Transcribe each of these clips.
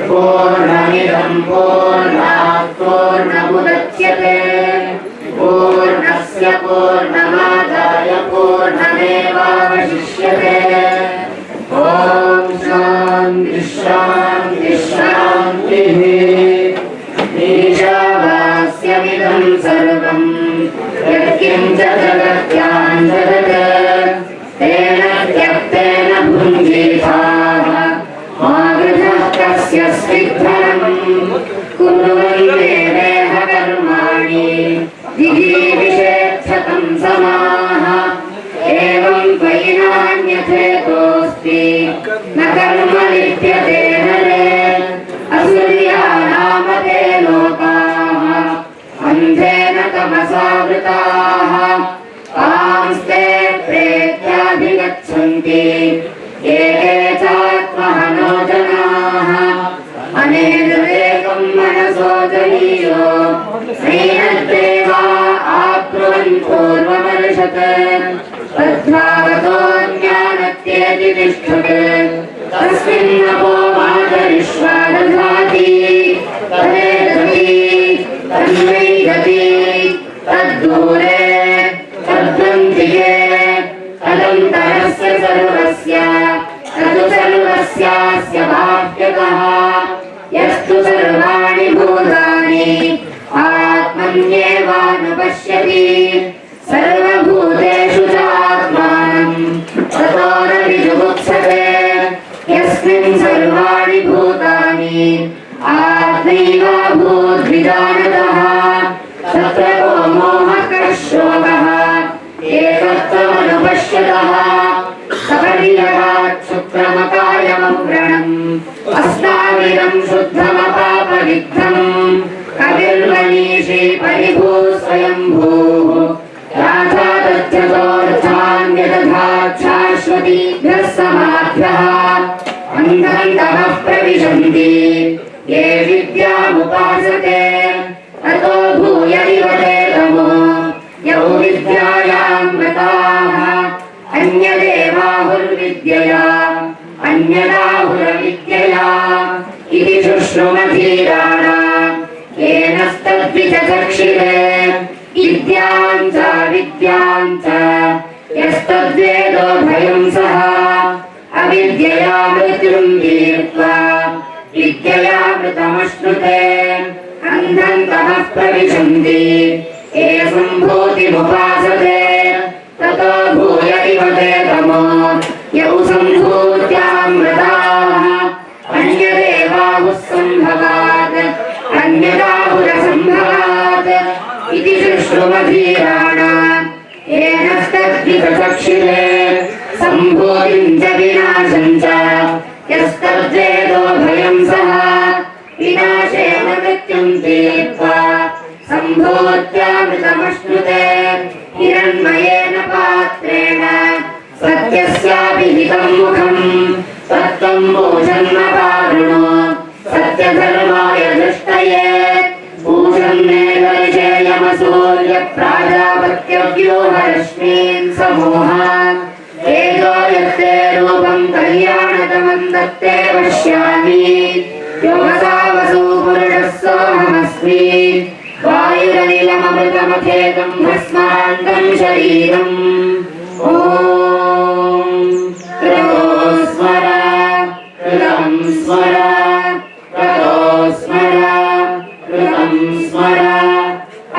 पूर्णमिदं पूर्णात् पूर्णमुदच्यते पूर्णस्य पूर्णमादाय पूर्णमेवावशिष्यते। ॐ शान्ति शान्ति शान्तिः। ईशावास्यमिदं सर्वं यत्किञ्च जगत्यां जगत् तेन त्यक्तेन भुञ्जीथाः मा वृथः कस्य स्विद्धनं कुर्वन्नेवेह कर्माणि जिगीविषेच्छतं समाः। एवं त्वयि नान्यथेतोऽस्ति न कर्म लिप्यते नरे असुर्यानाम ते लोकाः अन्धेन तमसा वृताः तांस्ते प्रेत्याभिगच्छन्ति ये चात्महनो जनाः। अनेकं मनसो जनीयो श्रीनद्देवा आब्रुवन् पूर्वमर्षत् तद्भावतो ज्ञानत्येति तिष्ठत् तस्मिन्नपो मातरिष्वा दधाति तदेदति तन्मै गति तद्दूरे तद्वन्दिये तदन्तरस्य सर्वस्य तदु सर्वस्यास्य बाह्यतः यस्तु सर्वाणि भूतानि आत्मन्येवानुपश्यति सर्वभूतेषु चात्मानं ततो न विजुगुप्सते। यस्मिन् सर्वाणि भूतानि आत्मैवाभूद्विजानतः तत्र को मोहः शोकः एकत्वमनुपश्यतः। सपर्यगात् शुक्रमकायमव्रणम् अस्ताविदं शुद्धमपापविद्धम् कविर्मनीषी परिभूः स्वयंभूः राधा तथ्यतोऽर्थान् व्यदधात् शाश्वतीभ्यः समाभ्यः अन्धन्तः प्रविशन्ति ये विद्यामुपासते ततो भूय इवते तमो यौ विद्यायां मताः अन्यदेवाहुर्विद्यया अन्यदाहुरविद्यया इति शुश्रुमधीराणाम् येनस्तद्विचक्षिरे विद्यां च यस्तद्वेदो भयं सः अविद्यया मृत्युं दीर्त्वा विद्ययामृतमश्नुते अन्धन्तः प्रविशन्ति ये सम्भूतिमुपासते ततो भूय इवते तमो यौ सम्भूत्यामृताः अन्यदेवाहुः सम्भवात् अन्यदाहुरसम्भवात् इति शुश्रुमधीराणाम् येनस्तद्विचक्षिरे सम्भूतिं च विनाशं च यस्तद्वेदो भयं सः विनाशेन मृत्युं तीर्त्वा सम्भूत्यामृतमश्नुते हिरण्मयेन पात्रेण सत्यस्याभिहितं मुखं सत्त्वं भोजन्नपावृणो सत्यधर्माय दृष्टये पूषन्नेकविषयमसूर्यप्राजापत्यव्यूहरश्मीन् समूहान् तेजो यत्ते रूपं कल्याणतमं दत्ते पश्यामि योमसा वसु पुरुषः सोऽहमस्मि वायुरनिलममृतमथेतं भस्मान्तं शरीरम् ॐ कृतो स्मर कृतं स्मर कृतो स्मर कृतं स्मर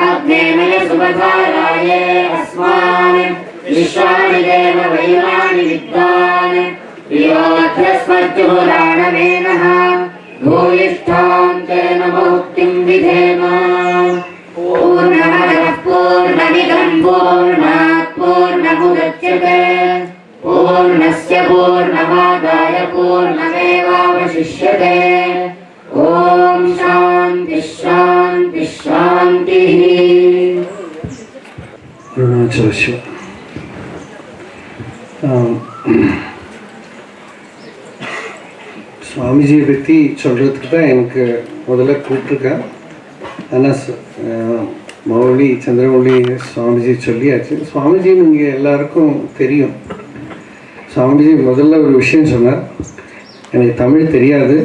अग्नेमय सुभधाराय अस्मान् विश्वानि देव वैराणि विद्वान् योऽध्यस्मद्युराणमेनः भूयिष्ठां तेन मुक्तिं विधेम। पूर्णमदः पूर्णमिदं पूर्णात् पूर्णमुदच्यते पूर्णस्य पूर्णमादाय पूर्णमेवावशिष्यते। ॐ शान्ति शान्ति शान्तिः। அருணாச்சல சிவா. சுவாமிஜியை பற்றி சொல்கிறதுக்கு தான் எனக்கு முதல்ல கூப்பிட்ருக்கேன். ஆனால் மௌலி சந்திரமௌலி சுவாமிஜி சொல்லியாச்சு. சுவாமிஜி நீங்கள் எல்லாருக்கும் தெரியும். சுவாமிஜி முதல்ல ஒரு விஷயம் சொன்னார், எனக்கு தமிழ் தெரியாது,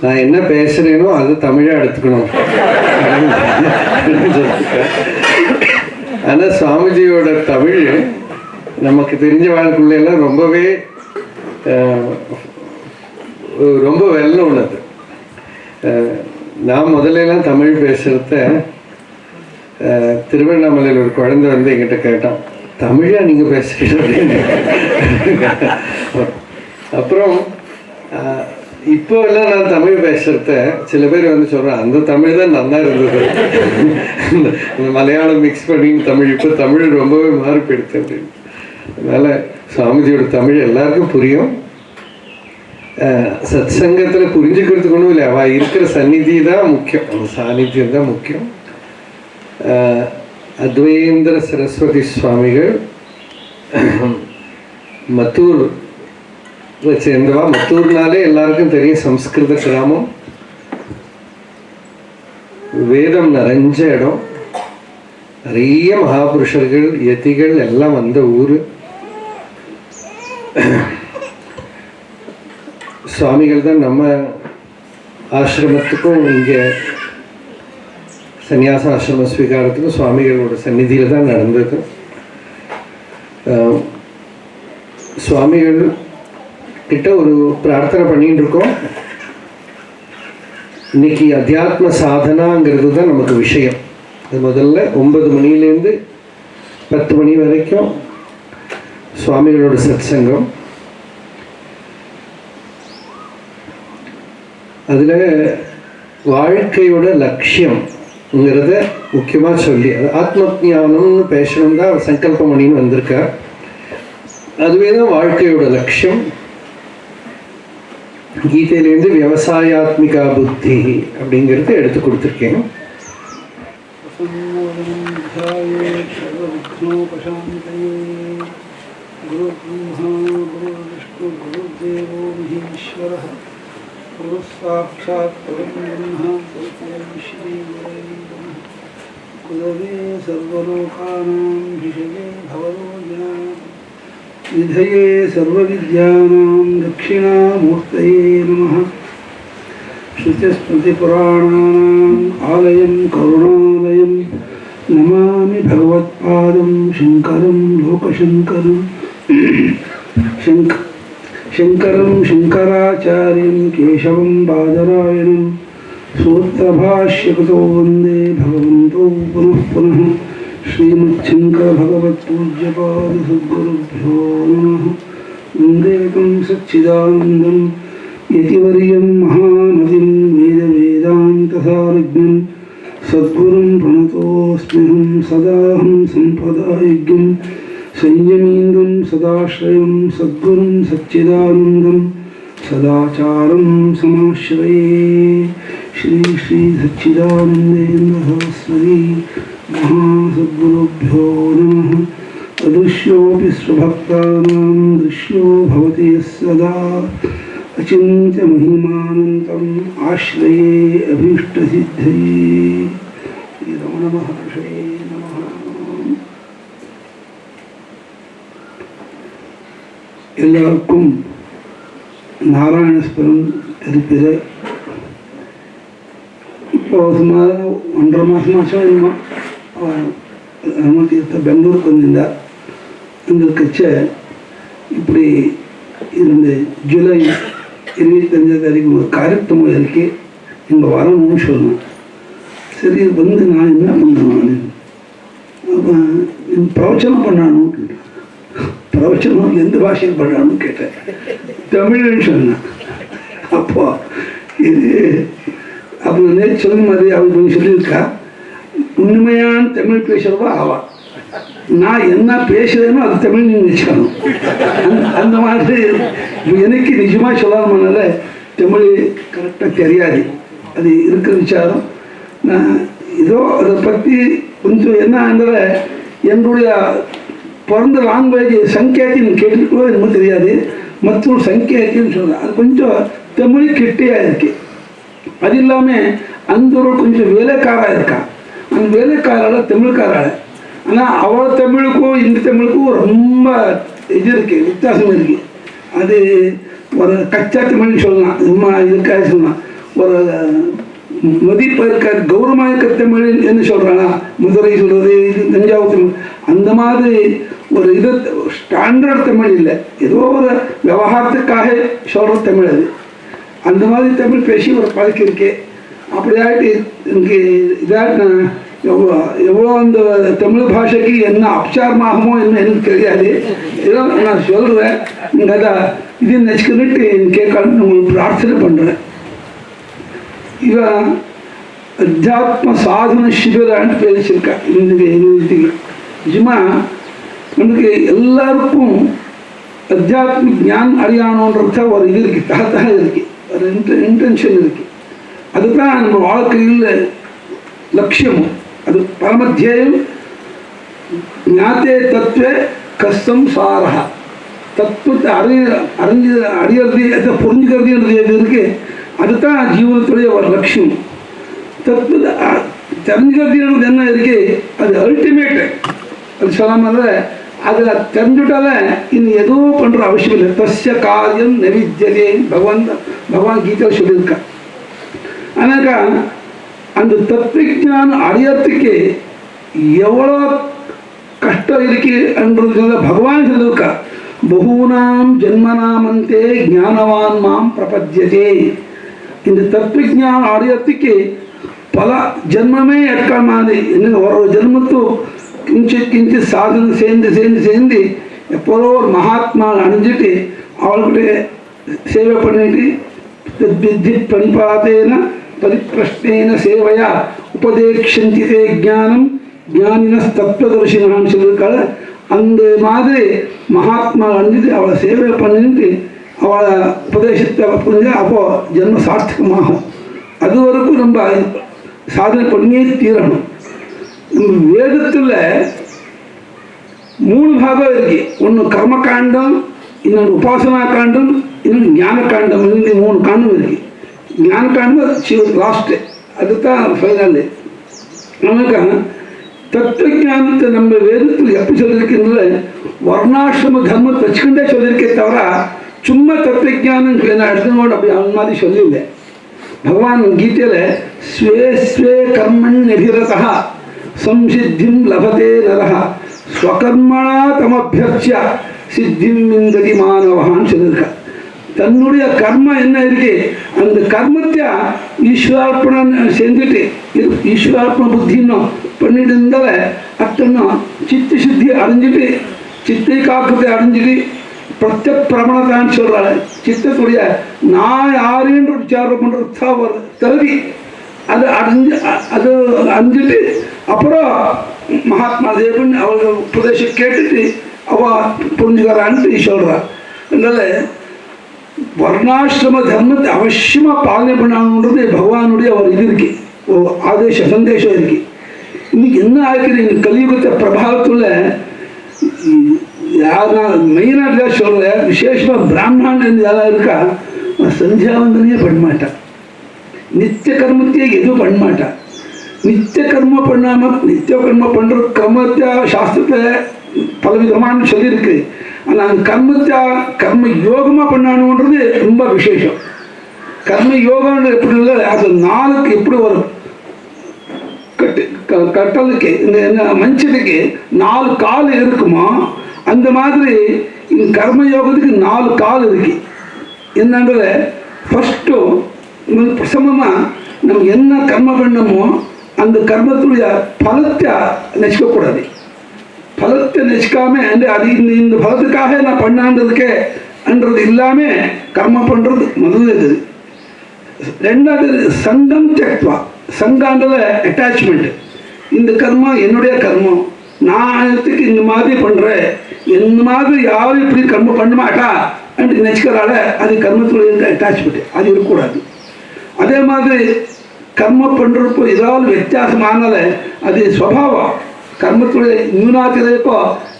நான் என்ன பேசுகிறேனோ அது தமிழாக எடுத்துக்கணும். ஆனால் சுவாமிஜியோட தமிழ் நமக்கு தெரிஞ்ச வாழ்க்கையெல்லாம் ரொம்பவே ரொம்ப வெள்ளம் உள்ளது. நான் முதல்லலாம் தமிழ் பேசுகிறத திருவண்ணாமலையில் ஒரு குழந்தை வந்து என்கிட்ட கேட்டான், தமிழா நீங்கள் பேசுகிறீங்க அப்படின்னு. அப்புறம் இப்போ எல்லாம் நான் தமிழ் பேசுகிறத சில பேர் வந்து சொல்கிறேன், அந்த தமிழ் தான் நல்லா இருந்தது, இந்த மலையாளம் மிக்ஸ் பண்ணி தமிழ், இப்போ தமிழ் ரொம்பவே மாறி போயிடுச்சு அப்படின்னு. அதனால் சுவாமிஜியோட தமிழ் எல்லாருக்கும் புரியும். சத் சங்கத்தில் புரிஞ்சுக்கிறதுக்கு ஒன்றும் இல்லை, அவள் இருக்கிற சந்நிதி தான் முக்கியம், அந்த சாநித்தியம் தான் முக்கியம். அத்வைந்தர சரஸ்வதி சுவாமிகள் மத்தூர் சேர்ந்தவா. மத்தூர்னாலே எல்லாருக்கும் தெரியும், சம்ஸ்கிருத கிராமம், வேதம் நிறைஞ்ச இடம், நிறைய மகாபுருஷர்கள் யதிகள் எல்லாம் வந்த ஊர். சுவாமிகள் தான் நம்ம ஆசிரமத்துக்கும் இங்கே சன்னியாச ஆசிரம ஸ்வீகாரத்துக்கும் சுவாமிகளோட சந்நிதியில் தான் நடந்தது. சுவாமிகள் கிட்ட ஒரு பிரார்த்தனை பண்ணிட்டு இருக்கோம். இன்னைக்கு அத்தியாத்ம சாதனாங்கிறது தான் நமக்கு விஷயம். அது முதல்ல 9 மணிலேருந்து 10 மணி வரைக்கும் சுவாமிகளோட சத்சங்கம். அதில் வாழ்க்கையோட லட்சியம்ங்கிறத முக்கியமாக சொல்லி, அது ஆத்ம ஞானம்னு பேசணும் தான் சங்கல்பம் பண்ணின்னு வந்திருக்கார். அதுவே தான் வாழ்க்கையோட லட்சியம். கீதையிலேருந்து விவசாயாத்மிகா புத்தி அப்படிங்கிறத எடுத்து கொடுத்துருக்கேன். विधये सर्वविद्यानां दक्षिणामूर्तये नमः। श्रुतिस्मृतिपुराणानाम् आलयं करुणालयं नमामि भगवत्पादं शङ्करं लोकशङ्करं शङ्करं शङ्कराचार्यं केशवं बादरायणं सूत्रभाष्यकृतो वन्दे भगवन्तो पुनः पुनः। श्रीमच्छङ्कर भगवत्पूज्यपाद सद्गुरुभ्यो नमः। वन्देकं सच्चिदानन्दं यतिवर्यं महामतिं वेदवेदान्तसारज्ञं सद्गुरुं प्रणतोऽस्म्यहं सदाहं सम्पदायज्ञं संयमीन्द्रं सदाश्रयं सद्गुरुं सच्चिदानन्दं सदाचारं समाश्रये। श्री श्री सच्चिदानन्देन्द्र सरस्वती महासद्गुरुभ्यो नमः। अदृश्योऽपि स्वभक्तानां दृश्यो भवति यः सदा अचिन्त्यमहिमानन्तम् आश्रये अभीष्टसिद्धये। श्रीरमण महर्षये नमः। எல்லாருக்கும் நாராயணஸ்வரம் இருக்கிற இப்போ சுமார் 1.5 மாதம் என்னமோ ஹನುಮತೀರ್ಥ ಬೆಂಗಳೂರಿಗೆ ಬಂದಿದ್ದ. அங்கே கச்ச இப்படி இந்த ஜூலை 25ஆம் தேதிக்கு ஒரு காரியக்ரமம் இருக்கு, இங்கே வரணும்னு சொன்னேன். சரி வந்து நான் என்ன பண்ணுவேன், அப்போ பிரவச்சனம் பண்ணணும். பிரவச்சனம் எந்த பாஷையில் பண்ணணும்னு கேட்டேன். தமிழ்னு சொன்னேன். அப்போ இது அப்போ நேற்று சொன்ன மாதிரி அவங்க கொஞ்சம் சொல்லியிருக்கா, உண்மையான தமிழ் பேசுகிறவா ஆவா. நான் என்ன பேசுகிறேனோ அது தமிழ் நீங்கள் வச்சுக்கணும். அந்த மாதிரி எனக்கு நிஜமாக சொல்லாமனால தமிழ் கரெக்டாக தெரியாது. அது இருக்கிற விசாரம். நான் ஏதோ அதை பற்றி கொஞ்சம் என்னன்ற என்னுடைய பிறந்த லாங்குவேஜ் சங்கேத்தின்னு கேட்டுக்கோ என்னமோ தெரியாது, மற்றொரு சங்கேத்தின்னு சொல்கிறேன். அது கொஞ்சம் தமிழ் கிட்டையாக இருக்கு. அது இல்லாமல் அந்த ஒரு கொஞ்சம் வேலைக்காராக இருக்கான். அந்த வேலைக்காரால் தமிழ்காரால், ஆனால் அவள் தமிழுக்கும் இந்த தமிழுக்கும் ரொம்ப இது இருக்குது, வித்தியாசம் இருக்குது. அது ஒரு கச்சா தமிழ்னு சொல்லலாம், சும்மா இதுக்காக சொல்லலாம். ஒரு மதிப்பு இருக்க கௌரவமாக இருக்க தமிழ் என்ன சொல்கிறானா, மதுரை சொல்கிறது, இது தஞ்சாவூர் தமிழ், அந்த மாதிரி ஒரு இது ஸ்டாண்டர்ட் தமிழ் இல்லை, ஏதோ ஒரு விவகாரத்துக்காக சொல்கிற தமிழ் அது. அந்த மாதிரி தமிழ் பேசி ஒரு பழக்கம் இருக்கே. அப்படியாயிட்டு எனக்கு இதாகிட்டு நான் எவ்வளோ அந்த தமிழ் பாஷைக்கு என்ன அபச்சாரமாகுமோ என்ன எனக்கு தெரியாது. ஏதோ நான் சொல்கிறேன், நீங்கள் அதை இது நச்சுக்கிட்டு கேட்கணும்னு உங்களுக்கு பிரார்த்தனை பண்ணுறேன். இவன் அத்தியாத்ம சாதன சிபிரான்னு பேசியிருக்கா இந்த இதுக்கு. நிஜமாக நமக்கு எல்லாருக்கும் அத்தியாத்மிக ஞானம் அறியானோன்றத ஒரு இது இருக்குது, தகத்தாக இருக்குது, ஒரு இன்டென்ஷன் இருக்குது. அதுதான் நம்ம வாழ்க்கையில் லட்சியமும், அது பரமத்தியம். ஞாத்தே தத்துவ கஷ்டம் சாரா, தத்துவத்தை அறியறது அதை புரிஞ்சுக்கிறதுன்றது எது இருக்குது, அதுதான் ஜீவனத்துடைய ஒரு லட்சியம். தத்துவத்தை தெரிஞ்சுக்கிறதுன்றது என்ன இருக்குது, அது அல்டிமேட்டு. அது சொல்லாமல அதில் தெரிஞ்சுட்டால இன்னும் எதுவும் பண்ணுற அவசியம் இல்லை. தஸ்ய காரியம் நெவித்தியதே பகவான் கீதையில் சொல்லியிருக்கான். ஆனாக்கா அந்த தத்துவஞானம் அறியறதுக்கு எவ்வளோ கஷ்டம் இருக்குன்றதுல பகவான் சொல்லியிருக்கா. பகூனாம் ஜென்மனாமந்தே ஞானவான் மாம் பிரபத்தியதே. இந்த தத்துவஞானம் அறியறதுக்கு பல ஜென்மமே எடுக்கிற மாதிரி, என்ன ஒரு ஜென்மத்து கிஞ்சித் சாதனை சேர்ந்து எப்போதோ ஒரு மகாத்மா அணிஞ்சிட்டு அவள்கிட்ட சேவை பண்ணிட்டு வித்தி பணிபாதேன பரிப்பிரஷ்னேன சேவையா உபதேக்ஷந்தி தே ஞானம் ஞானின தத்துவதர்ஷினான்னு சொல்லியிருக்காள். அந்த மாதிரி மகாத்மா அணிஞ்சிட்டு அவளை சேவை பண்ணிட்டு அவளை உபதேசத்தை புரிஞ்சு அப்போது ஜென்ம சார்த்தகமாகும். அது வரைக்கும் நம்ம சாதனை பண்ணியே தீரணும். நம்ம வேதத்தில் 3 பாகம் இருக்கு. ஒன்று கர்மகாண்டம், இன்னொன்று உபாசனா காண்டம், இன்னொன்று ஞான காண்டம். இந்த 3 காண்டம் இருக்கு. ஞான காண்டம் லாஸ்ட்டு, அதுதான் ஃபைனல். நமக்கு தத்துவஞானத்தை நம்ம வேதத்தில் எப்படி சொல்லியிருக்கின்ற வர்ணாசிரம தர்மத்தை வச்சுக்கிட்டே சொல்லியிருக்கே தவிர சும்மா தத்துவஞானம் எடுத்துக்கோடு அப்படி அந்த மாதிரி சொல்லியில்லை. பகவான் கீதையில் ஸ்வே ஸ்வே கர்மன் நிபிரதா சம்சித்திம் லபதே நரஹ ஸ்வகர்மணா தமபியர்ச்சிய சித்திம் விந்ததி மாணவகான்னு சொல்லியிருக்கா. தன்னுடைய கர்ம என்ன இருக்கு, அந்த கர்மத்தை ஈஸ்வரார்ப்பணம் செஞ்சுட்டு ஈஸ்வரார்ப்பண புத்தின்னு பண்ணிட்டு இருந்தால அத்தனை சித்த சுத்தி அடைஞ்சிட்டு சித்தை காக்கத்தை அடைஞ்சிட்டு பிரத்யக் பிரமணத்தான்னு சொல்கிறாள். சித்தத்துடைய நான் யாருன்ற விசாரம் பண்ணுறது ஒரு தகுதி அது அடைஞ்சிட்டு அப்புறம் மகாத்மா தேவன் அவங்க உபதேசம் கேட்டுட்டு அவள் புரிஞ்சுக்கிறான்ட்டு சொல்கிறாள். அதனால் வர்ணாசிரம தர்மத்தை அவசியமாக பாலனை பண்ணணுன்றது பகவானுடைய ஒரு இது இருக்குது, ஒரு ஆதேச சந்தேஷம் இருக்குது. இன்னைக்கு என்ன ஆகிக்குது, இந்த கலியுகத்தை பிரபாவத்தில் யாருனா மெயினாக சொல்கிற விசேஷமாக பிராமணன் யாராக இருக்கா, சந்தியாவந்தனையே பண்ண மாட்டான், நித்திய கர்மத்தையே எதுவும் பண்ண மாட்டான். நித்திய கர்ம பண்ணாமல் நித்திய கர்ம பண்ணுற கர்மத்தை சாஸ்திரத்தை பலவிதமான சொல்லியிருக்கு. ஆனால் அந்த கர்மத்தை கர்ம யோகமாக பண்ணணுன்றது ரொம்ப விசேஷம். கர்ம யோகம்ன்றது எப்படி இல்லை, அது நாளுக்கு எப்படி வரும், கட்டலுக்கு இந்த மனுஷனுக்கு 4 கால் இருக்குமோ அந்த மாதிரி இந்த கர்ம யோகத்துக்கு 4 கால் இருக்கு. என்னன்றத ஃபஸ்ட்டு பிரசமமாக நம்ம என்ன கர்ம பண்ணமோ அந்த கர்மத்துடைய பலத்தை நெச்சிக்கக்கூடாது. பலத்தை நெச்சிக்காம அது இந்த பலத்துக்காக நான் பண்ணான்றதுக்கே என்றது இல்லாமல் கர்ம பண்ணுறது முதல்ல இது. ரெண்டாவது சங்கம் தெக்வா, சங்கான்றத அட்டாச்மெண்ட்டு. இந்த கர்மம் என்னுடைய கர்மம், நான் இந்த மாதிரி பண்ணுறேன், இந்த மாதிரி யாரும் இப்படி கர்மம் பண்ண மாட்டா அப்படி நினச்சிக்கிறால அது கர்மத்துடைய அட்டாச்மெண்ட்டு, அது இருக்கக்கூடாது. அதே மாதிரி கர்ம பண்ணுறப்போ ஏதாவது வித்தியாசமானால அது ஸ்வபாவம், கர்மத்துடைய நியூனாத்திரப்போ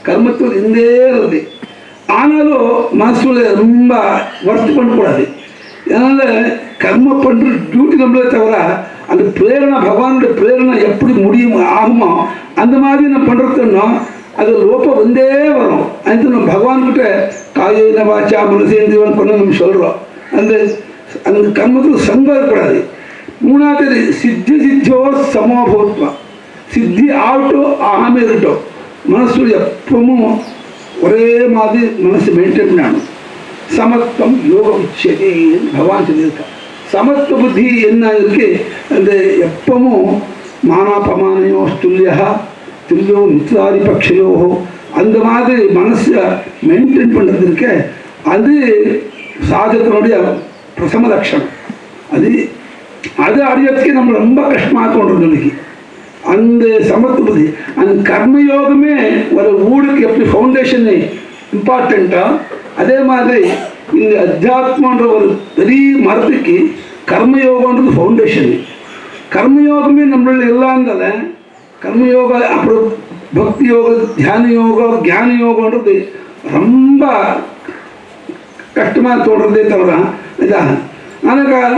கர்மத்தில் இருந்தே இருந்தது. ஆனாலும் மனசுல ரொம்ப ஒர்க் பண்ணக்கூடாது. அதனால் கர்ம பண்ணுற டியூட்டி நம்மளே தவிர அந்த பிரேரணை பகவானுடைய பிரேரணை எப்படி முடியும் ஆகுமோ அந்த மாதிரி நான் பண்ணுறதுன்னா அது லோப்பம் வந்தே வரும். அது நம்ம பகவான்கிட்ட காயேன வாச்சா மனசேந்திரன் பண்ண நம்ம சொல்கிறோம். அந்த அந்த கர்மத்தில் சங்கம் இருக்கக்கூடாது. மூணாவது சித்தி சித்தியோ சமோபவத்வா, சித்தி ஆகட்டும் ஆகாமல் இருக்கட்டும், மனசு எப்பவும் ஒரே மாதிரி மனசு மெயின்டைன் பண்ணணும். சமத்துவம் யோக உச்சதேன்னு பகவான் சொல்லியிருக்கா. சமத்துவ புத்தி என்ன இருக்கு, அந்த எப்பவும் மானாபமானையோ துல்லியா துல்லியோ மித்ராதி பட்சையோ அந்த மாதிரி மனசை மெயின்டைன் பண்ணுறது இருக்க, அது சாதகத்தினுடைய பிரசம லட்சணம். அது அது அடையறதுக்கு நம்ம ரொம்ப கஷ்டமாக தோன்றது இன்னைக்கு. அந்த சமத்துவ புத்தி, அந்த கர்மயோகமே ஒரு ஊருக்கு எப்படி ஃபவுண்டேஷன் இம்பார்ட்டண்ட்டோ அதே மாதிரி இந்த அத்தியாத்மன்ற ஒரு பெரிய மரத்துக்கு கர்மயோகன்றது ஃபவுண்டேஷன். கர்மயோகமே நம்மள இல்லாததால கர்மயோக அப்புறம் பக்தி யோகம், தியான யோகம், ஞான யோகன்றது ரொம்ப கஷ்டமாக தோன்றதே தவிர இதாக. ஆனால்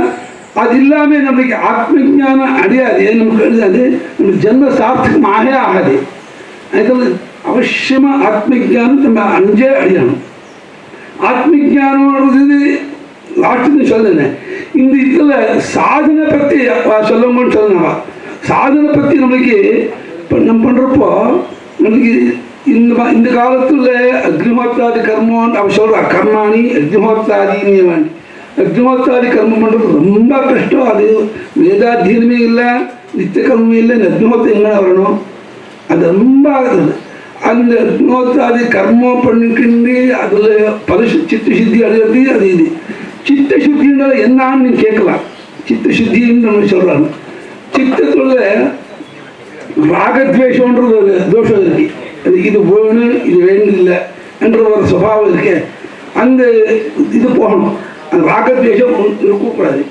அது இல்லாமல் நம்மளுக்கு ஆத்ம ஜானம் அடையாது, நமக்கு எழுதாது, நமக்கு ஜென்ம சார்த்தகமாக ஆகாது. அதில் அவசியமாக ஆத்ம ஜானம் நம்ம அஞ்சே அடையணும். ஆத்ம ஜானம்ன்றது லாஸ்ட்டுன்னு சொல்லுனேன். இந்த இதில் சாதனை பற்றி சொல்லணும்னு சொல்லுங்கப்பா. சாதனை பற்றி நம்மளுக்கு இப்போ நம்ம பண்ணுறப்போ நம்மளுக்கு இந்த காலத்தில் அக்னிஹோத்ராதி கர்மம் அவன் சொல்கிறா, கர்மாணி அக்னிஹோத்ராதின்னு வேண்டி அக்னிஹோத்ராதி கர்மம் பண்ணுறது ரொம்ப கஷ்டம். அது வேதாத்தியனமே இல்லை, நித்திய கர்மமே இல்லை, அக்னிஹோத்திரம் எங்கே வரணும், அது ரொம்ப ஆகுது. அந்த அக்னிஹோத்ராதி கர்மம் பண்ணிக்கிண்டு அதில் சித்த சுத்தி அடையிறது. அது இது சித்த சுத்தின்றது என்னான்னு நீங்கள் கேட்கலாம். சித்த சுத்தின்னு நம்ம சொல்கிறாங்க. சித்தத்தில் ராகத்வேஷன்றது ஒரு தோஷம் இருக்கு. அது இது வேணும் இது வேண்டியதில்லை என்ற ஒரு சுபாவம் இருக்கு. அந்த இது போகணும், அந்த ராகத்வேஷம் இருக்கக்கூடாது.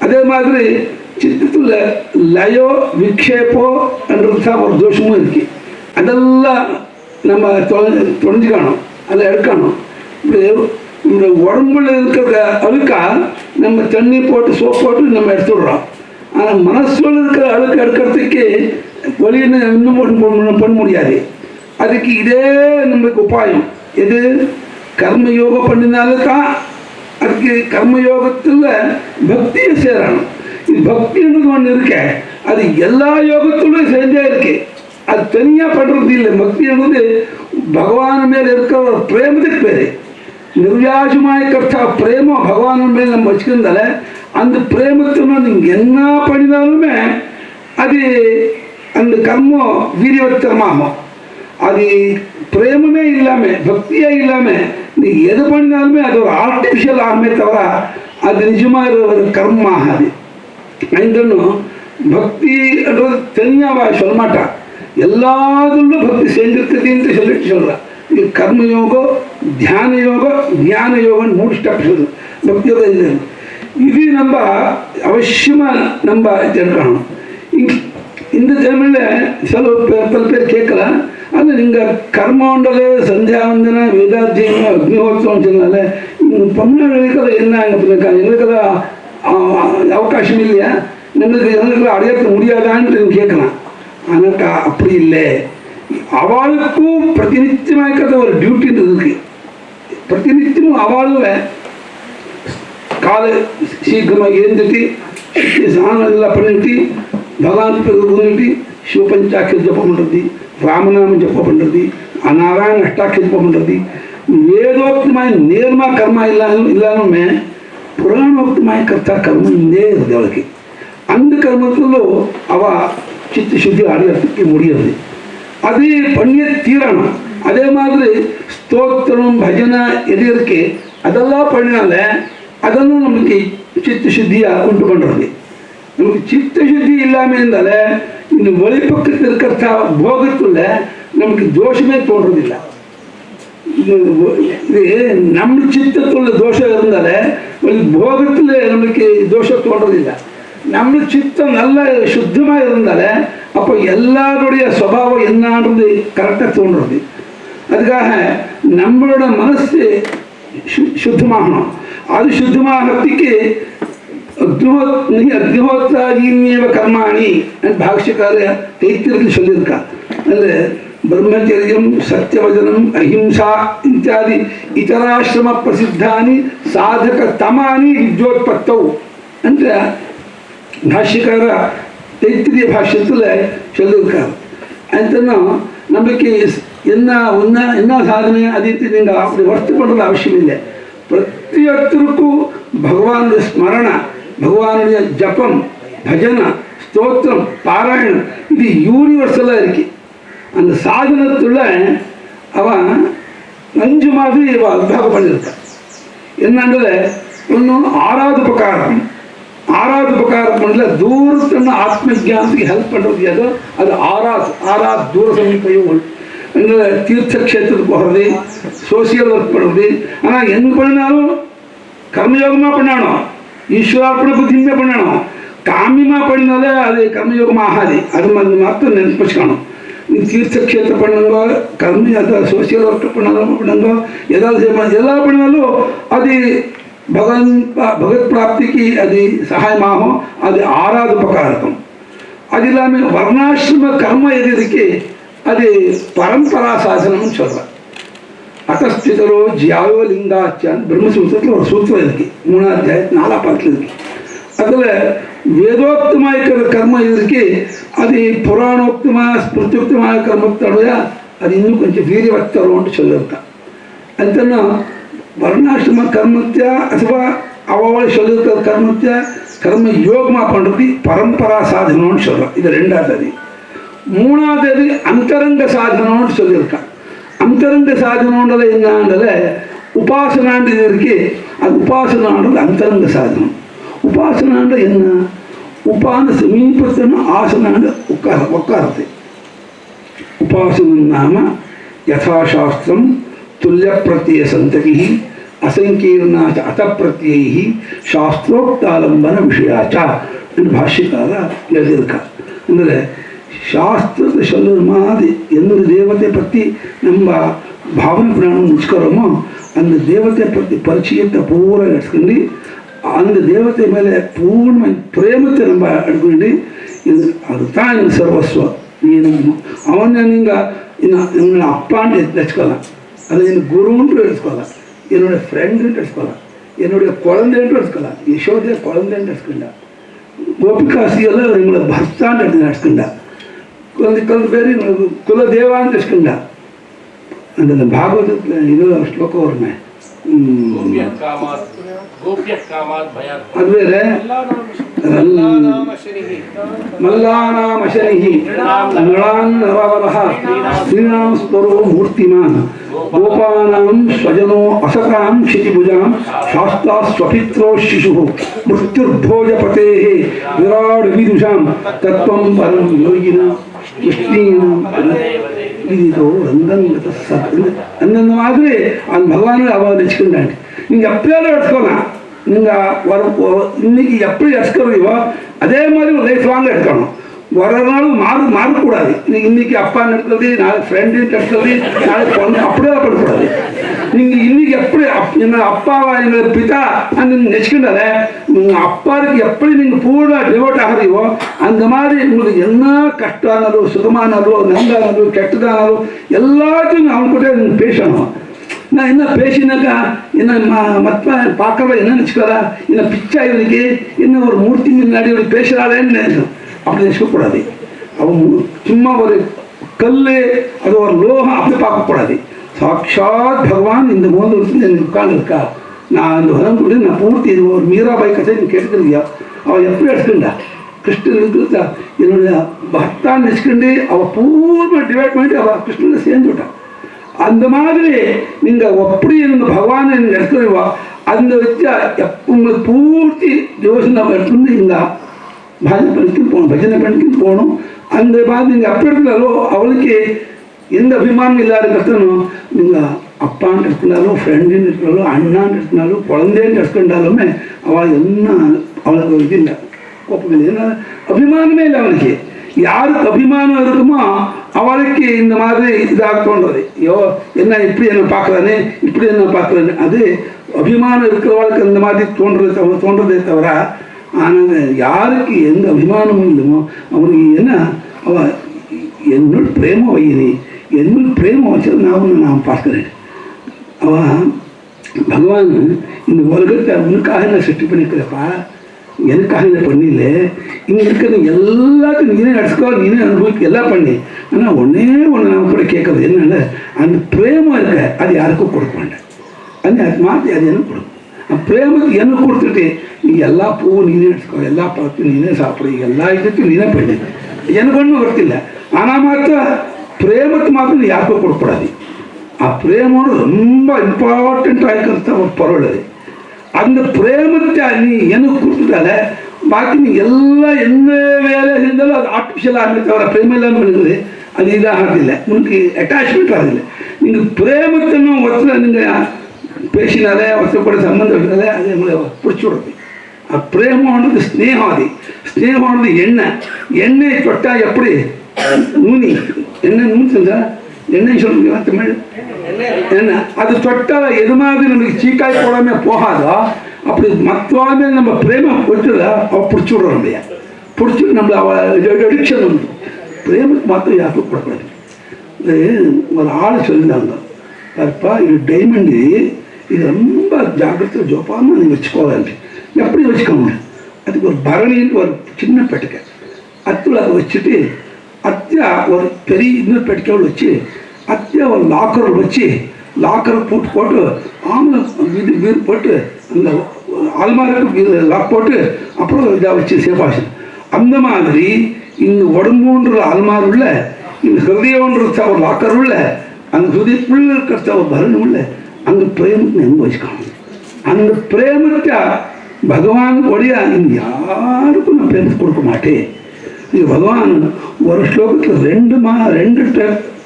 அதே மாதிரி சித்தத்தில் லயோ விக்ஷேபோ என்றது தான் ஒரு தோஷமும் இருக்கு. அதெல்லாம் நம்ம தொலைஞ்சிக்கணும், அதை எடுக்கணும். இந்த உடம்புல இருக்கிற அழுக்கா நம்ம தண்ணி போட்டு சோப் போட்டு நம்ம எடுத்துடுறோம். ஆனால் மனசுல இருக்கிற அழுக்கு எடுக்கிறதுக்கு வழின்னு இன்னும் பண்ண முடியாது. அதுக்கு இதே நம்மளுக்கு உபாயம். எது கர்மயோகம் பண்ணினால்தான் அதுக்கு கர்மயோகத்தில் பக்தியை சேரணும். இது பக்தின்றது ஒன்று இருக்க, அது எல்லா யோகத்திலும் சேர்ந்தே இருக்கு. அது தனியாக பண்ணுறது இல்லை. பக்தின்றது பகவான் மேலே இருக்கிற ஒரு பிரேமத்துக்கு பேர். நிர்வியாசமாய் கர்த்தா பிரேமம் பகவான் மேலே நம்ம வச்சுக்கிறதால அந்த பிரேமத்தின நீங்கள் என்ன பண்ணினாலுமே அது அந்த கர்மம் வீரியவத்தமாகும். அது பிரேமமே இல்லாமல் பக்தியே இல்லாமல் நீ எது பண்ணினாலுமே அது ஒரு ஆர்டிஃபிஷியல் ஆகுமே தவிர அது நிஜமாக ஒரு கர்மம் ஆகாது. ஐந்தனும் பக்தின்றது தனியாக சொல்ல மாட்டான், எல்லாத்துலும் பக்தி சேர்ந்துருக்குதுன்னு சொல்லிட்டு சொல்கிறான். இது கர்மயோகம், தியான யோகம், ஞான யோகம்னு 3 ஸ்டெப் சொல்லுது பக்தி யோகம். இது நம்ம அவசியமாக நம்ம எடுக்கணும். இந்த தமிழில் பல பேர் கேட்கலாம். ஆனால் நீங்கள் கர்மண்டலே சந்தியாவந்தன வேதாத்தியம் அக்னிஹோத்திரம் சொன்னால தமிழ்நாடு என்ன எங்களுக்கு அவகாசம் இல்லையா, எங்களுக்கு அடையாற்ற முடியாதான்னு கேட்கலாம். ஆனால் அப்படி இல்லை. அவளுக்கும் பிரதிநித்தியமாக இருக்கிற ஒரு டியூட்டின்றது இருக்கு. பிரதிநித்தியமும் அவளும் காலை சீக்கிரமாக எழுந்துட்டு ஸ்நானம் எல்லாம் பண்ணிட்டு பகவான் குதிட்டு சிவபஞ்சாட்சரி ஜப்பம் பண்ணுறது, ராமநாமம் ஜப்பம் பண்ணுறது, நாராயண அஷ்டாட்சரி ஜப்பம் பண்ணுறது, வேதோக்தமாக நேர்மா கர்மா இல்லாமே புராணோக்தமாக கர்த்தா கர்மம் இருந்தே இருக்குது அவளுக்கு. அந்த கர்மத்தில் அவள் சித்த சுத்தி அடையறதுக்கு முடியாது. அது பண்ணிய தீரணும். அதே மாதிரி ஸ்தோத்திரம் பஜனை எது இருக்கு அதெல்லாம் பண்ணினால அதெல்லாம் நமக்கு சித்த சுத்தியாக உண்டு பண்ணுறது. நமக்கு சித்த சுத்தி இல்லாமல் இருந்தால இந்த வெளிப்பக்கத்தில் இருக்கிற போகத்தில் நமக்கு தோஷமே தோன்றதில்லை. இது நம்ம சித்தத்துள்ள தோஷம் இருந்தால போகத்தில் நமக்கு தோஷம் தோன்றதில்லை. நம்ம சித்தம் நல்ல சுத்தமாக இருந்தால அப்போ எல்லாருடைய சுபாவம் என்னன்றது கரெக்டாக தோன்றுறது. அதுக்காக நம்மளோட மனசு சுத்தமாகணும். அது சுத்தமாகறதுக்கு அக்னிஹோத்ராதீன்யேவ கர்மாணி பாஷ்யக்கார தைத்திரத்தில் சொல்லியிருக்கா. அதில் ब्रह्मचर्यं सत्यवचनम् अहिंसा इत्यादि इतराश्रम प्रसिद्धानि साधकतमानि विद्योत्पत्तौ ಅಂತ ಭಾಷ್ಯಕಾರ ತೈತ್ರಿಯ ಭಾಷ್ಯத்தில் சொல்லியிருக்கார். ಅಂತನೂ நமக்கு என்ன சாதனை அது நீங்கள் அப்படி ஒர்த்து பண்ணுறது அவசியம் இல்லை. பிரத்தியொருத்தருக்கும் பகவானுடைய ஸ்மரண, பகவானுடைய ஜபம், பஜனை, ஸ்தோத்திரம், பாராயணம் இது யூனிவர்சலாக இருக்கு. அந்த சாதனத்துல அவன் 5 மாதிரி விபாகம் பண்ணியிருக்கான். என்னன்றது ஒன்றும் ஆறாவது உபகாரம் பண்ணல தூரத்துன்னு ஆத்ம ஜானத்துக்கு ஹெல்ப் பண்ணுறது ஏதோ அது ஆறாவது தூர சமீபம் எங்களை தீர்த்த க்ஷேத்திரத்துக்கு போகிறது, சோசியல் ஒர்க் பண்ணுறது. ஆனால் எங்கே பண்ணினாலும் கர்மயோகமாக பண்ணணும், ஈஸ்வரார்ப்பண புத்தியுமே பண்ணணும். காமியமாக பண்ணினாலே அது கர்மயோகம் ஆகாது. அது மாத்திரம் நினைப்பிச்சுக்கணும். நீ தீர்த்த க்ஷேத்திரம் பண்ணுங்க, கர்ம அதாவது சோசியல் ஒர்க் பண்ணாலும் பண்ணுங்க, ஏதாவது எல்லாம் பண்ணினாலும் அது பகவத் பிராப்திக்கு அது சகாயமாகும். அது ஆறாவது பக்கம் இருக்கும். அது இல்லாமல் வர்ணாசிரம கர்ம எது இருக்கு அது பரம்பரா சாசனம்னு சொல்கிறேன். அத்தஸ்திதரோ ஜியாவலிங்காச்சான் பிரம்மசூத்திரத்தில் ஒரு சூத்திரம் இருக்கு, 3ஆம் அத்தியாயம் 4ஆம் பாட்டில் இருக்கு. அதில் வேதோக்தமாக இருக்கிற கர்ம இது இருக்கு, அது புராணோக்தமாக ஸ்மிருத்தியுக்தமாக கர்மத்தோடைய அது இன்னும் கொஞ்சம் வீரியவத்தரோன்ட்டு சொல்லியிருக்கான். ಅಂತನೂ ವರ್ಣಾಶ್ರಮ ಕರ್ಮತ್ಯ ಅಥವಾ ಅವಳ சொல்லியிருக்கிற கர்மத்தை கர்ம யோகமாக பண்ணுறது பரம்பரா சாதனம்னு சொல்கிறோம். இது 2வது. 3வது அந்தரங்க சாதனம்னு சொல்லியிருக்கான். அந்தரங்க சாதனம்ன்றது என்னன்றத உபாசனான்றது இருக்கு. அது உபாசனான்றது அந்தரங்க சாதனம். உபாசனான்ற என்ன? உபான ಸಮೀಪತನ ಆಸನಾಂಡ ಒಕ್ಕಾರತೆ. ಉಪಾಸನ ನಾಮ ಯಥಾಶಾಸ್ತ್ರಂ ತುಲ್ಯ ಪ್ರತ್ಯಯ ಸಂತತಿ ಅಸಂಕೀರ್ಣ ಅತ ಪ್ರತ್ಯಯ ಶಾಸ್ತ್ರೋಕ್ತಾಲಂಬನ ವಿಷಯಾಚ என்று ಭಾಷ್ಯಕಾರ எழுதியிருக்கார். ಅಂದರೆ ಶಾಸ್ತ್ರದ சொல்லுற மாதிரி எந்த தெய்வத்தை பற்றி நம்ம பாவனை பிராணம் நிச்சுக்கிறோமோ அந்த தெய்வத்தை பற்றி பரிச்சயத்தை பூரா எடுத்துக்கிண்டு அந்த தெய்வத்தை மேலே பூர்ண பிரேமத்தை நம்ம எடுத்துக்கிண்டு இது அதுதான் எனக்கு சர்வஸ்வம். நீ அவனை நீங்கள் என்னோட அப்பான்னு வச்சுக்கலாம், அது எனக்கு குருன்னு எடுத்துக்கலாம், என்னோட ஃப்ரெண்டுன்னு எடுத்துக்கலாம், என்னுடைய குழந்தைன்ட்டு எடுத்துக்கலாம். யசோதைய குழந்தைன்னு எடுத்துக்கிண்டா, கோபிகாசியெல்லாம் எங்களை பர்த்தான்னு எடுத்துக்கிண்டா, கொஞ்சம் பேர் எங்களுக்கு குலதேவான்னு வச்சுக்கிண்டா. அந்த பாகவதத்தில் இன்னொரு ஸ்லோகம் வருமே, அது வேற மல்லானாமசனிஹி நளான் நரவரஹ ஸ்ரீராம் ஸ்வரோ மூர்த்திமான் கோபானாம் ஸ்வஜனோ அசகாம் க்ஷிதிபுஜாம் சாஸ்தா ஸ்வபித்ரோ சிசுஹு மிருத்யுர்போஜபதேஹ விராட் விதுஷாம் தத்வம் பரம் யோகினாம் இதோ அந்த மாதிரி அந்த பகவானை அவன் வச்சுக்கின்றாங்க. நீங்கள் எப்பயாவது எடுத்துக்கலாம், நீங்கள் இன்னைக்கு எப்படி எடுத்துக்கிறீங்களோ அதே மாதிரி ஒரு லைஃப் லாங்காக எடுக்கணும். ஒரு நாளும் மாறக்கூடாது. இன்னைக்கு அப்பான்னு எடுக்கிறது, நாளைக்கு ஃப்ரெண்டுன்னு எடுக்கிறது, நாளைக்கு குழந்தை அப்படியே பண்ணக்கூடாது. நீங்கள் இன்னைக்கு எப்படி என்ன அப்பாவா எங்களை பிதா அந்த நெச்சுக்கிட்டால உங்கள் அப்பாவுக்கு எப்படி நீங்கள் பூரா டிவோட் ஆகிறீங்களோ அந்த மாதிரி உங்களுக்கு என்ன கஷ்டமானாலும் சுகமானாலோ நல்லானாலோ கெட்டதானாலோ எல்லாத்தையும் அவங்ககிட்ட நீங்கள் பேசணும். நான் என்ன பேசினாக்கா என்ன மற்ற பார்க்கறத என்ன நினச்சிக்கிறா, என்ன பிச்சா இவனுக்கு என்ன ஒரு மூர்த்தி முன்னாடி ஒரு பேசுகிறாளேன்னு நினைக்கணும். அப்படி நினைக்கக்கூடாது. அவன் சும்மா ஒரு கல் அது ஒரு லோகம் அப்படி பார்க்கக்கூடாது. சாட்சாத் பகவான் இந்த மோதிரத்தில் எனக்கு உட்கார்ந்துருக்கா. நான் அந்த வரம் கூட நான் பூர்த்தி இது ஒரு மீராபாய் கதை நீ கேட்டுக்கிறியா, அவள் எப்படி எடுத்துக்கிண்டா கிருஷ்ணன் இருக்குதா என்னுடைய பக்தான் நினைச்சுக்கிண்டு அவள் பூர்வ டிவைட் பண்ணிட்டு அவள் கிருஷ்ணனில் சேர்ந்து விட்டான். அந்த மாதிரி நீங்கள் எப்படி இந்த பகவானை நீங்கள் எடுத்துருவா அந்த வச்சா உங்களுக்கு பூர்த்தி யோசனை எடுத்துருந்து இந்த பஜனை பண்ணிட்டு போகணும். அந்த மாதிரி நீங்கள் அப்படி எடுத்தாலோ அவளுக்கு எந்த அபிமானம் இல்லாத கற்றுக்கணும். நீங்கள் அப்பான்னு எடுத்துனாலும் ஃப்ரெண்டுன்னு எடுத்துனாலும் அண்ணான்னு எடுத்துனாலும் குழந்தைன்னு எடுத்துக்கிட்டாலுமே அவள் என்ன அவளுக்கு இது இல்லை, கோப்பம் இல்லை, ஏன்னா அபிமானமே இல்லை அவளுக்கு. யாருக்கு அபிமானம் இருக்குமோ அவளுக்கு இந்த மாதிரி இதாக தோன்றது. ஐயோ என்ன இப்படி என்ன பார்க்குறானே இப்படி என்ன பார்க்குறானே, அது அபிமானம் இருக்கிறவளுக்கு இந்த மாதிரி தோன்றதே தவிர. ஆனால் யாருக்கு எந்த அபிமானமும் இல்லைமோ அவனுக்கு என்ன அவள் என்னோட பிரேம வையினி என் பிரேம வச்சது நான் பார்க்கிறேன். அவன் பகவான் இந்த உலகத்தை உனக்காக நான் சிருஷ்டி பண்ணிக்கிறப்பா, எனக்காக இதை பண்ணல. இங்கே இருக்கிறது எல்லாத்தையும் நீனே நடத்துக்கோ, நீனே அனுபவிக்க எல்லாம் பண்ணி. ஆனால் ஒன்றே ஒன்று நான் கூட கேட்கறது என்னென்ன, அந்த பிரேமம் இருக்க அது யாருக்கும் கொடுக்க வேண்டாம். அது மாற்றி அது எனக்கு கொடுக்கும். பிரேமத்துக்கு எனக்கு கொடுத்துட்டு நீ எல்லா பூவும் நீனே எடுத்துக்கோ, எல்லா பழத்தையும் நீனே சாப்பிடு, எல்லா இதுக்கும் நீனே பண்ணு, எனக்கு ஒன்றும் கொடுத்தில்லை. ஆனால் மாத்திரம் பிரேமத்தை மாத்திரம் நீ யாருக்கும் கொடுக்கக்கூடாது. பிரேமோடு ரொம்ப இம்பார்ட்டண்ட்டாக இருக்கிறது ஒரு பொருள். அந்த பிரேமத்தை நீ எனக்கு கொடுத்துட்டால பாக்கி நீ எல்லாம் என்ன வேலை செஞ்சாலும் அது ஆர்டிஃபிஷியலாக இருந்தே தவிர பிரேமம் இல்லாமல் பண்ணுறது அது இதாக ஆகிறதில்லை, உனக்கு அட்டாச்மெண்ட் ஆகுதில்லை. நீங்கள் பிரேமத்தைன்னு ஒருத்தர் நீங்கள் பேசினாலே ஒருத்தர் கூட சம்மந்தம் இருந்தாலே அது உங்களை பிடிச்சி விடுறது. பிரேமன்றது ஸ்னேகம். அது ஸ்னேகமானது எண்ணெய் தொட்டால் எப்படி நூனி எண்ணெய் நூனி செஞ்சா எண்ணெய் சொல்லுங்க தமிழ் என்ன, அது தொட்டால் எது மாதிரி நமக்கு சீக்காய் போடாம போகாதோ அப்படி மற்றவாமே நம்ம பிரேமம் கொடுத்துதா அவள் பிடிச்சி விடுறோம். இல்லையா பிடிச்சிட்டு நம்மளை அவள் அடிக்ஷன் பிரேமத்துக்கு மாத்திரம் யாருக்கும் கொடுக்கூடாது. ஒரு ஆள் சொல்லியிருந்தாங்க, பாருப்பா இது டைமண்டு, இது ரொம்ப ஜாக்கிரதை ஜோப்பாமல் நீங்கள் வச்சுக்கோங்க. எப்படி வச்சுக்கோங்க, அதுக்கு ஒரு பரணின்னு ஒரு சின்ன பெட்டுக்க அத்துல அதை வச்சுட்டு அத்தியா ஒரு பெரிய இன்னொரு பெட்டிக்கவள் வச்சு அத்தியா ஒரு லாக்கரில் வச்சு லாக்கரை போட்டு ஆமலை இது வீடு போட்டு அந்த அல்மாருக்கு லாக் போட்டு அப்புறம் இதாக வச்சு சேஃபாச்சு. அந்த மாதிரி இங்கே உடம்புன்ற அல்மார் உள்ள, இந்த ஹிருதயன்ற ஒரு லாக்கர் உள்ள, அந்த ஹிருதயக்குள்ள இருக்கிற ஒரு பரணி உள்ள, அந்த பிரேமத்தை எங்கே வச்சுக்கணும். அந்த பிரேமத்தை பகவான் ஒடியா இங்கே யாருக்கும் நான் பிரேமத்தை கொடுக்க மாட்டேன். இது பகவான் ஒரு ஸ்லோகத்தில் ரெண்டு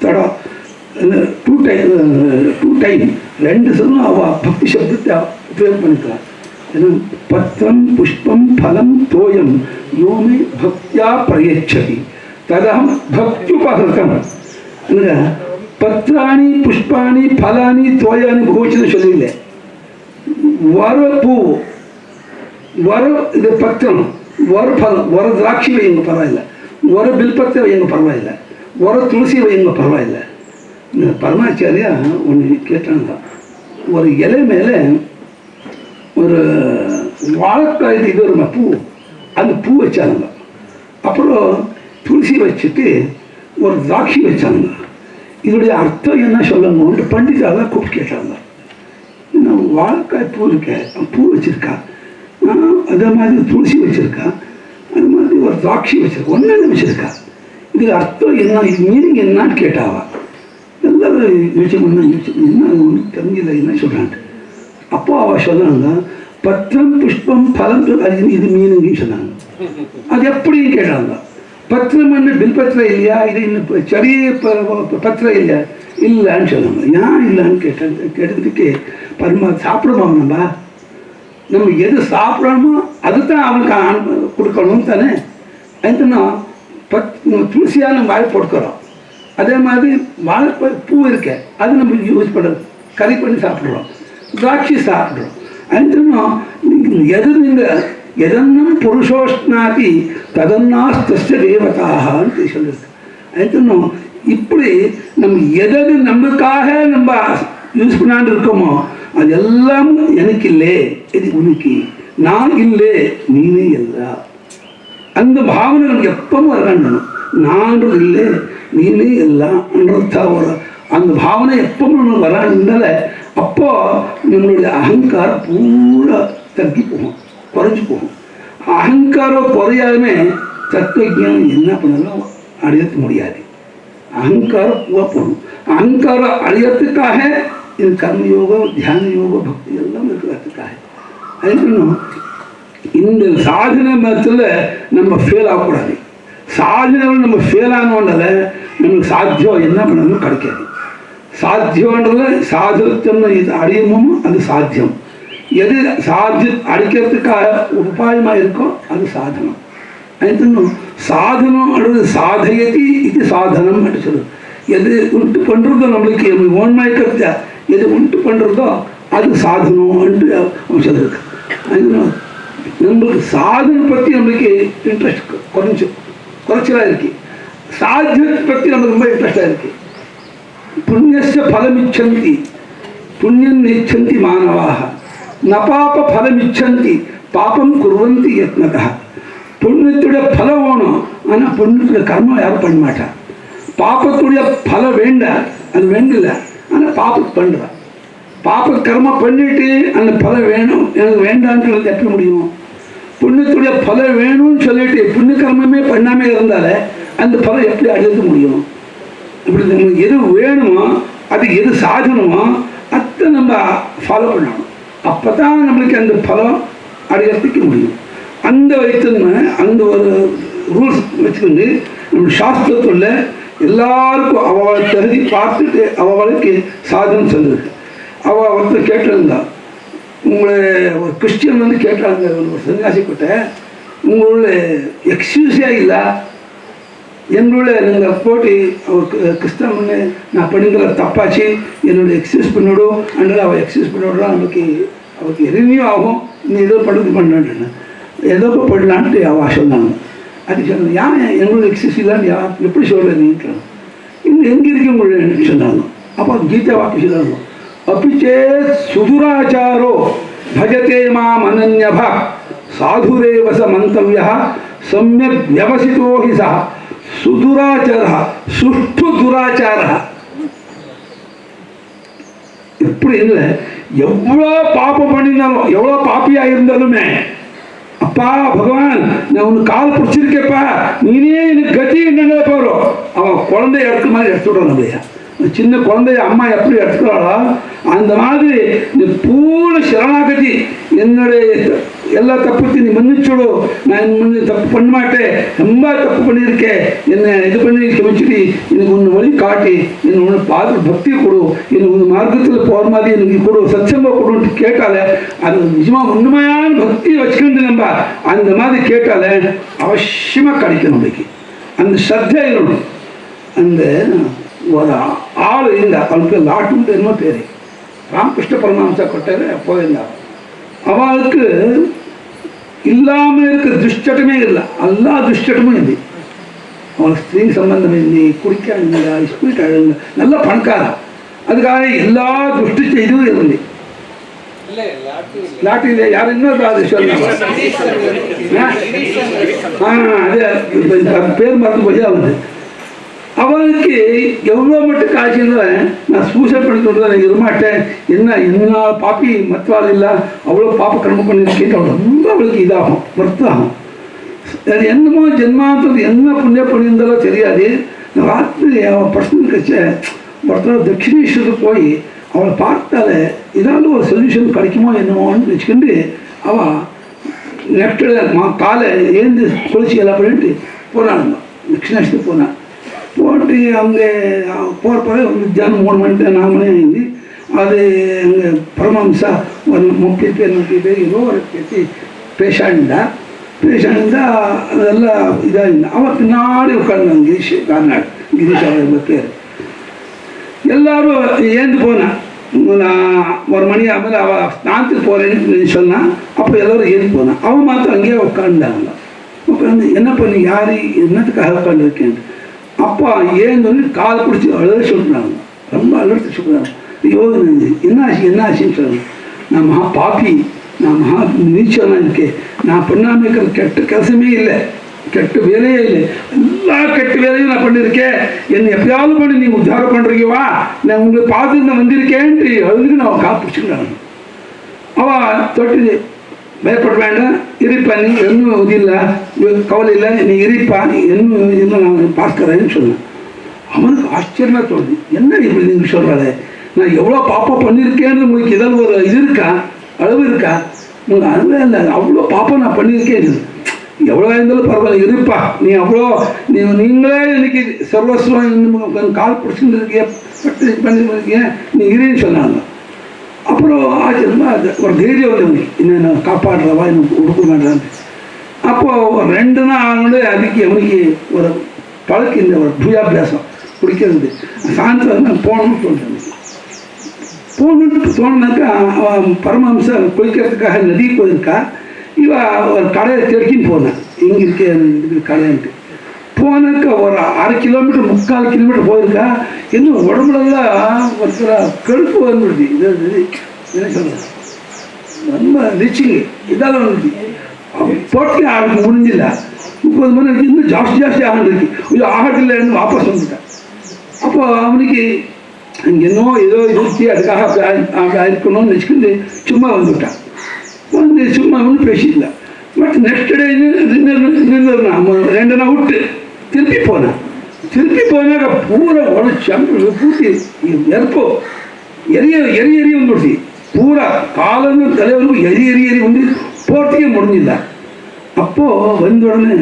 தடம் டூ டைம் ரெண்டு சொல்லும் அவள் பக்தி சப்தத்தை உபயோகம் பண்ணிக்கிறார். ஏன்னா பத்திரம் புஷ்பம் பலம் தோயம் யோமே பக்தியா பிரயச்சதி ததம் பக்தியுபகிருதம். பத்திராணி புஷ்பாணி பலானி தோயானி பகவச்சனை சொல்லல. வர பூ வர இது பத்திரம், ஒரு பலம், ஒரு திராட்சை வைங்க பரவாயில்ல, ஒரு பில்பத்தை வைங்க பரவாயில்ல, ஒரு துளசி வைங்க பரவாயில்ல. பரமாச்சாரியா ஒன்று கேட்டாங்க, ஒரு இலை மேலே ஒரு வாழைக்காய் இது ஒரு பூ, அந்த பூ வச்சாங்க. அப்புறம் துளசி வச்சுட்டு ஒரு திராட்சை வச்சாங்க. இதோடைய அர்த்தம் என்ன சொல்லணும்னு பண்டிதாவை கூப்பிட்டு கேட்டாங்க. வாழைக்காய் பூ இருக்க பூ வச்சுருக்கா, அதே மாதிரி துளசி வச்சுருக்கா, அது மாதிரி ஒரு திராட்சை வச்சுருக்கா, ஒன்று வச்சுருக்கா, இதுக்கு அர்த்தம் என்ன, இது மீனிங் என்னான்னு கேட்டாவா. எல்லாரும் யோசிச்சு என்ன ஒன்று தெரிஞ்சில்லை என்ன சொல்கிறான்ட்டு. அப்போ அவள் சொன்னாங்க பத்திரம் புஷ்பம் பலம் இது மீனிங்னு சொன்னாங்க. அது எப்படின்னு கேட்டாங்க. பத்திரம் என்ன பில்பத்திரம் இல்லையா, இது இன்னும் சரி பத்திரம் இல்லையா, இல்லைன்னு சொன்னாங்க. ஏன் இல்லைன்னு கேட்டதுக்கு சாப்பிடுவோம் நம்ம எது சாப்பிடணுமோ அதுதான் அவனுக்கு கொடுக்கணும் தானே. அதுனா துளசியாக நம்ம வாய் கொடுக்குறோம், அதே மாதிரி வாழைப்பூ பூ இருக்க அது நம்ம யூஸ் பண்ணுறது கறி பண்ணி சாப்பிட்றோம், திராட்சை சாப்பிட்றோம். அதுனா எது நீங்கள் எதன்னும் புருஷோஷ்ணாதி ததன்னாஸ்த தேவதான்னு சொல்லியிருக்கு. அதுனா இப்படி நம்ம எது நம்மளுக்காக நம்ம யூஸ் பண்ணாண்டு இருக்கோமோ அது எல்லாம் எனக்கு இல்லை, இது உனக்கு, நான் இல்லை நீனே இல்லை. அந்த பாவனை நமக்கு எப்பவும் வர வேண்டும். நான்றது இல்லை நீனே எல்லாம்ன்றது தவிர அந்த பாவனை எப்பவும் நம்ம வராதுனால அப்போ நம்மளுடைய அகங்காரம் பூரா தங்கி போகும், குறைஞ்சி போகும். அகங்காரம் குறையாதுமே தத்துவஜானம் என்ன பண்ணாலும் அடையத்து முடியாது. அகங்காரம் பூவா போகணும். அகங்காரம் அழியத்துக்காக இது கர்மயோகம், தியான யோகம், பக்தி எல்லாம் இருக்கிறதுக்காக. அதுக்கு இந்த சாதனை மதத்தில் நம்ம ஃபெயில் ஆகக்கூடாது. சாதனைகள் நம்ம ஃபெயில் ஆனோன்றத நமக்கு சாத்தியம் என்ன பண்ணணும் கிடைக்காது. சாத்தியம்ன்றத சாதனத்தை இது அடையமோ அது சாத்தியம். எது அடிக்கிறதுக்காக உபாயமாக இருக்கோ அது சாதனம். அதுக்கு சாதனம் அல்லது சாதயதி இது சாதனம் அப்படி சொல்லுது. எது உண்டு பண்ணுறதோ நம்மளுக்கு ஓன்மயக்கிறத எது உண்டு பண்ணுறதோ அது சாதனம்ன்ட்டு அவன் சொல்லியிருக்கு. அதனால் நம்மளுக்கு சாதனை பற்றி நம்மளுக்கு இன்ட்ரெஸ்ட் குறைச்சலாக இருக்குது. சாத்தியத்தை பற்றி நம்மளுக்கு ரொம்ப இன்ட்ரெஸ்டாக இருக்குது. புண்ணியஸ்ய பலமிச்சந்தி புண்ணியம் நெச்சந்தி மாணவாக ந பாப பலமிச்சந்தி பாபம் குர்வந்தி யத்னதா. புண்ணியத்துடைய பலம் வேணும், ஆனால் புண்ணியத்துடைய கர்மம் யாரும் பண்ண மாட்டா. பாப்பத்துடைய பலம் வேண்டாம், அது வேண்டில்லை, ஆனால் பாப்பத்து பண்ணுறா. பாப்ப கர்மம் பண்ணிட்டு அந்த பலம் வேணும் எனக்கு வேண்டான்றது எப்படி முடியும்? புண்ணியத்துடைய பலம் வேணும்னு சொல்லிட்டு புண்ணிய கர்மமே பண்ணாமல் இருந்தாலே அந்த பலம் எப்படி அடைக்க முடியும்? இப்படி நமக்கு எது வேணுமோ அதுக்கு எது சாதனமோ அதை நம்ம ஃபாலோ பண்ணணும். அப்போ தான் நம்மளுக்கு அந்த பலம் அடையிறதுக்கு முடியும். அந்த வைத்ததுமே அந்த ஒரு ரூல்ஸ் வச்சுக்கிண்டு நம்ம சாஸ்திரத்தில் எல்லாருக்கும் அவளை தகுதி பார்த்துட்டு அவளுக்கு சாதனம் சொல்லிருக்கு. அவள் ஒருத்தர் கேட்டிருந்தா, உங்களை ஒரு கிறிஸ்டியன் வந்து கேட்டாங்க, ஒரு சன்னியாசிக்கிட்ட, உங்களோட எக்ஸ்கியூஸே இல்லை, எங்களோட நீங்கள் போட்டு அவருக்கு கிறிஸ்தவன்னு நான் பண்ணிங்கிற தப்பாச்சு, என்னோட எக்ஸ்கியூஸ் பண்ணிவிடும், அதனால் அவள் எக்ஸ்கியூஸ் பண்ணிவிடலாம், அவருக்கு ரினியூ ஆகும், நீ ஏதோ படுத்து பண்ணு ஏதோ பண்ணலான்ட்டு அவள் சொன்னாங்க. அதுக்கு சொன்னாங்க, ஏன் எங்களோட எக்ஸ்கியூஸ் இல்லான்னு எப்படி சொல்கிறீங்க, இன்னும் எங்கே இருக்கு உங்களோட சொன்னாங்க. அப்போ கீதா வாக்கு சொன்னாங்க, அப்பிச்சே சுதுராச்சாரோ பஜதே மாம் அனன்யபா சாதுரேவ ச மந்தவ்யா சம்யக் வியவசிதோ ஹி சா சுதுராச்சார சுஷ்டு துராச்சார. எப்படி இல்லை, எவ்வளோ பாப்பம் பண்ணியிருந்தாலும் எவ்வளோ பாப்பியாக இருந்தாலுமே, அப்பா பகவான் நான் உனக்கு கால் பிடிச்சிருக்கேப்பா, நீனே எனக்கு கத்தி என்ன போகிறோம், அவன் குழந்தைய எடுக்க மாதிரி எடுத்து விடணும். இல்லையா, சின்ன குழந்தைய அம்மா எப்படி எடுத்துக்கிறாளோ அந்த மாதிரி நீ பூர்ண சரணாகதி, என்னுடைய எல்லா தப்புத்தையும் நீ மன்னிச்சுடு, நான் முன்ன தப்பு பண்ண மாட்டேன், ரொம்ப தப்பு பண்ணியிருக்கேன், என்னை இது பண்ணி க்ஷமிச்சுட்டு எனக்கு ஒன்று வழி காட்டி என்னை ஒன்று பார்த்து பக்தி கொடு, எனக்கு ஒன்று மார்க்கத்தில் போகிற மாதிரி எனக்கு கொடு, சச்சம்பா கொடுன்ட்டு கேட்டாலே அது நிஜமாக உண்மையான பக்தி வச்சுக்கிட்டு நம்ம அந்த மாதிரி கேட்டாலே அவசியமாக கிடைக்கும் நம்மளுக்கு. அந்த ஸ்ரத்தை இருக்கணும். அந்த ஒரு ஆள் இருந்தால் அவளுக்கு லாட்டுன்னு என்னமோ பேர், ராமகிருஷ்ண பரமஹம்சா கொட்டார் போயிருந்தாள். அவளுக்கு இல்லாமல் இருக்கிற துஷ்டமே இல்லை, எல்லா துஷ்டமும் இல்லை. அவளுக்கு ஸ்திரீ சம்பந்தம் இல்லை, குடிக்க ஸ்பீட் அழுங்க, நல்ல பணக்காரா, அதுக்காக எல்லா துஷ்ட செய்தும் இருந்து லாட்டி இல்லை. யார் இன்னொரு அது சொன்னாங்க, அது பேர் மறந்து போய் அவனுக்கு. அவனுக்கு எவ்வளோ மட்டும் காய்ச்சி இருந்தால் நான் சூசைட் பண்ணிட்டு நான் இருமாட்டேன், என்ன பாப்பி மற்றவாள் இல்லை, அவ்வளோ பாப்ப கர்மம் பண்ணியிருக்கேன், அவ்வளோ ரொம்ப அவளுக்கு இதாகும், வருத்தாகும். அது என்னமோ ஜென்மாந்தது என்ன புண்ணியம் பண்ணியிருந்தாலும் தெரியாது. ராத்திரி அவன் பர்சனல் கட்ச ஒருத்தர் தட்சிணேஸ்வரர் போய் அவளை பார்த்தாலே ஏதாவது ஒரு சொல்யூஷன் கிடைக்குமோ என்னமோன்னு வச்சுக்கிண்டு அவள் நெஃப்டில் காலை ஏந்து குளிச்சு எல்லாம் பண்ணிட்டு போனான். தட்சிணேஸ்வரர் போனான். போட்டு அங்கே போகிறப்ப மத்தியானம் 3 மணி 4 மணி ஆகிடுது. அது அங்கே பரமஹம்சா ஒரு 30 பேர் 40 பேர் ஏதோ ஒரு பேஷாண்டா அதெல்லாம் இதாக இருந்தா. அவன் பின்னாடி உட்கார்ந்தான் கிரீஷ் கார்நாடு, கிரீஷ் அவர் பேர். எல்லாரும் ஏந்து போனான். நான் 1 மணி ஆகும்போது அவள் ஸ்நானத்துக்கு போகிறேன்னு சொன்னான். அப்போ எல்லோரும் ஏந்து போனான். அவன் மாத்திரம் அங்கேயே உட்காந்துட்டாங்க. உட்காந்து என்ன பண்ணி யார் என்னத்துக்காக உட்காந்துருக்கேன். அப்பா ஏன்னு கால் பிடிச்சி அழுத சொல்கிறாங்க, ரொம்ப அழுத்த சொல்கிறாங்க. ஐயோ என்னாச்சுன்னு சொல்லுங்க. நான் மகா பாப்பி, நான் மகா நீச்சலாம் இருக்கேன், நான் பண்ணாமல் இருக்கிற கெட்ட கசமே இல்லை, கெட்ட வேலையே இல்லை, எல்லா கெட்ட வேலையும் நான் பண்ணியிருக்கேன், என்னை எப்பயாவது பண்ணி நீங்கள் உத்தாரம் பண்ணுறீங்கவா, நான் உங்களை பார்த்து நான் வந்திருக்கேன்ட்டு அழுதுக்கு நான் கால் பிடிச்சிக்கிறாங்க. அவள் தொட்டு பயப்பட வேண்டாம், இருப்பா, நீ இன்னும் இது இல்லை, கவலை இல்லை, நீ இருப்பா, நீ இன்னும் இல்லை, நான் பார்க்குறேன்னு சொன்னேன். அவனுக்கு ஆச்சரியமாக தோணுது, என்ன இப்படி நீங்கள் சொல்கிறாரு, நான் எவ்வளோ பாப்பா பண்ணியிருக்கேன்னு உங்களுக்கு ஏதாவது ஒரு இது இருக்கா, அளவு இருக்கா? உங்களுக்கு அதுவே இல்லை, அவ்வளோ பாப்பா நான் பண்ணியிருக்கேன், எவ்வளோ இருந்தாலும் பரவாயில்ல இருப்பா, நீ அவ்வளோ நீங்களே இன்னைக்கு சர்வஸ்வம் கால் பிடிச்சிட்டு இருக்கிய பட்டு பண்ணிருக்கீங்க, நீ இருன்னு சொன்னாங்க. அப்புறம் ஆச்சரியமாக அது ஒரு தைரியம் வந்து என்ன காப்பாடுறவா எனக்கு கொடுக்க மாட்டான்னு. அப்போது ஒரு 2 நாள் ஆனோட அதுக்கு அவனுக்கு ஒரு பழக்கம், இந்த ஒரு பூஜாபியாசம் குடிக்கிறது. சாயந்தரம் போகணும்னு தோணுது. போகணுன்ட்டு தோணுனாக்கா அவன் பரமஹம்சா குளிக்கிறதுக்காக நதி போயிருக்கா. இவன் ஒரு கடையை தேடிக்கின்னு போனான், இங்கே இருக்கே கடைன்ட்டு போனாக்க ஒரு 1/2 கிலோமீட்டர் 3/4 கிலோமீட்டர் போயிருக்கா, இன்னும் உடம்புலலாம் ஒருத்தர் கழுப்பு வந்துடுது. இது என்ன சொல்கிறது, ரொம்ப ரிச்சிங்கு இதெல்லாம் வந்துடுது. போட்டி அவனுக்கு முடிஞ்சில்ல, 30 மணி வரைக்கும் இன்னும் ஜாஸ்தி ஆகிருக்கு. கொஞ்சம் ஆகட்டில்லைன்னு வாபஸ் வந்துட்டேன். அப்போ அவனுக்கு என்னோ ஏதோ இருந்துச்சு, அதுக்காக அப்படி இருக்கணும்னு வச்சுக்கிட்டு சும்மா வந்துவிட்டான். வந்து சும்மா ஒன்றும் பேசிடல. பட் நெக்ஸ்ட் டே நின்றுனா 2 நாள் விட்டு திருப்பி போனாக்க பூரா உடச்சு பூட்டி எரிப்போ எரிய வந்துடுச்சு. பூரா காலம் தலைவருக்கும் எரி வந்து போட்டியே முடிஞ்சில்ல. அப்போது வந்த உடனே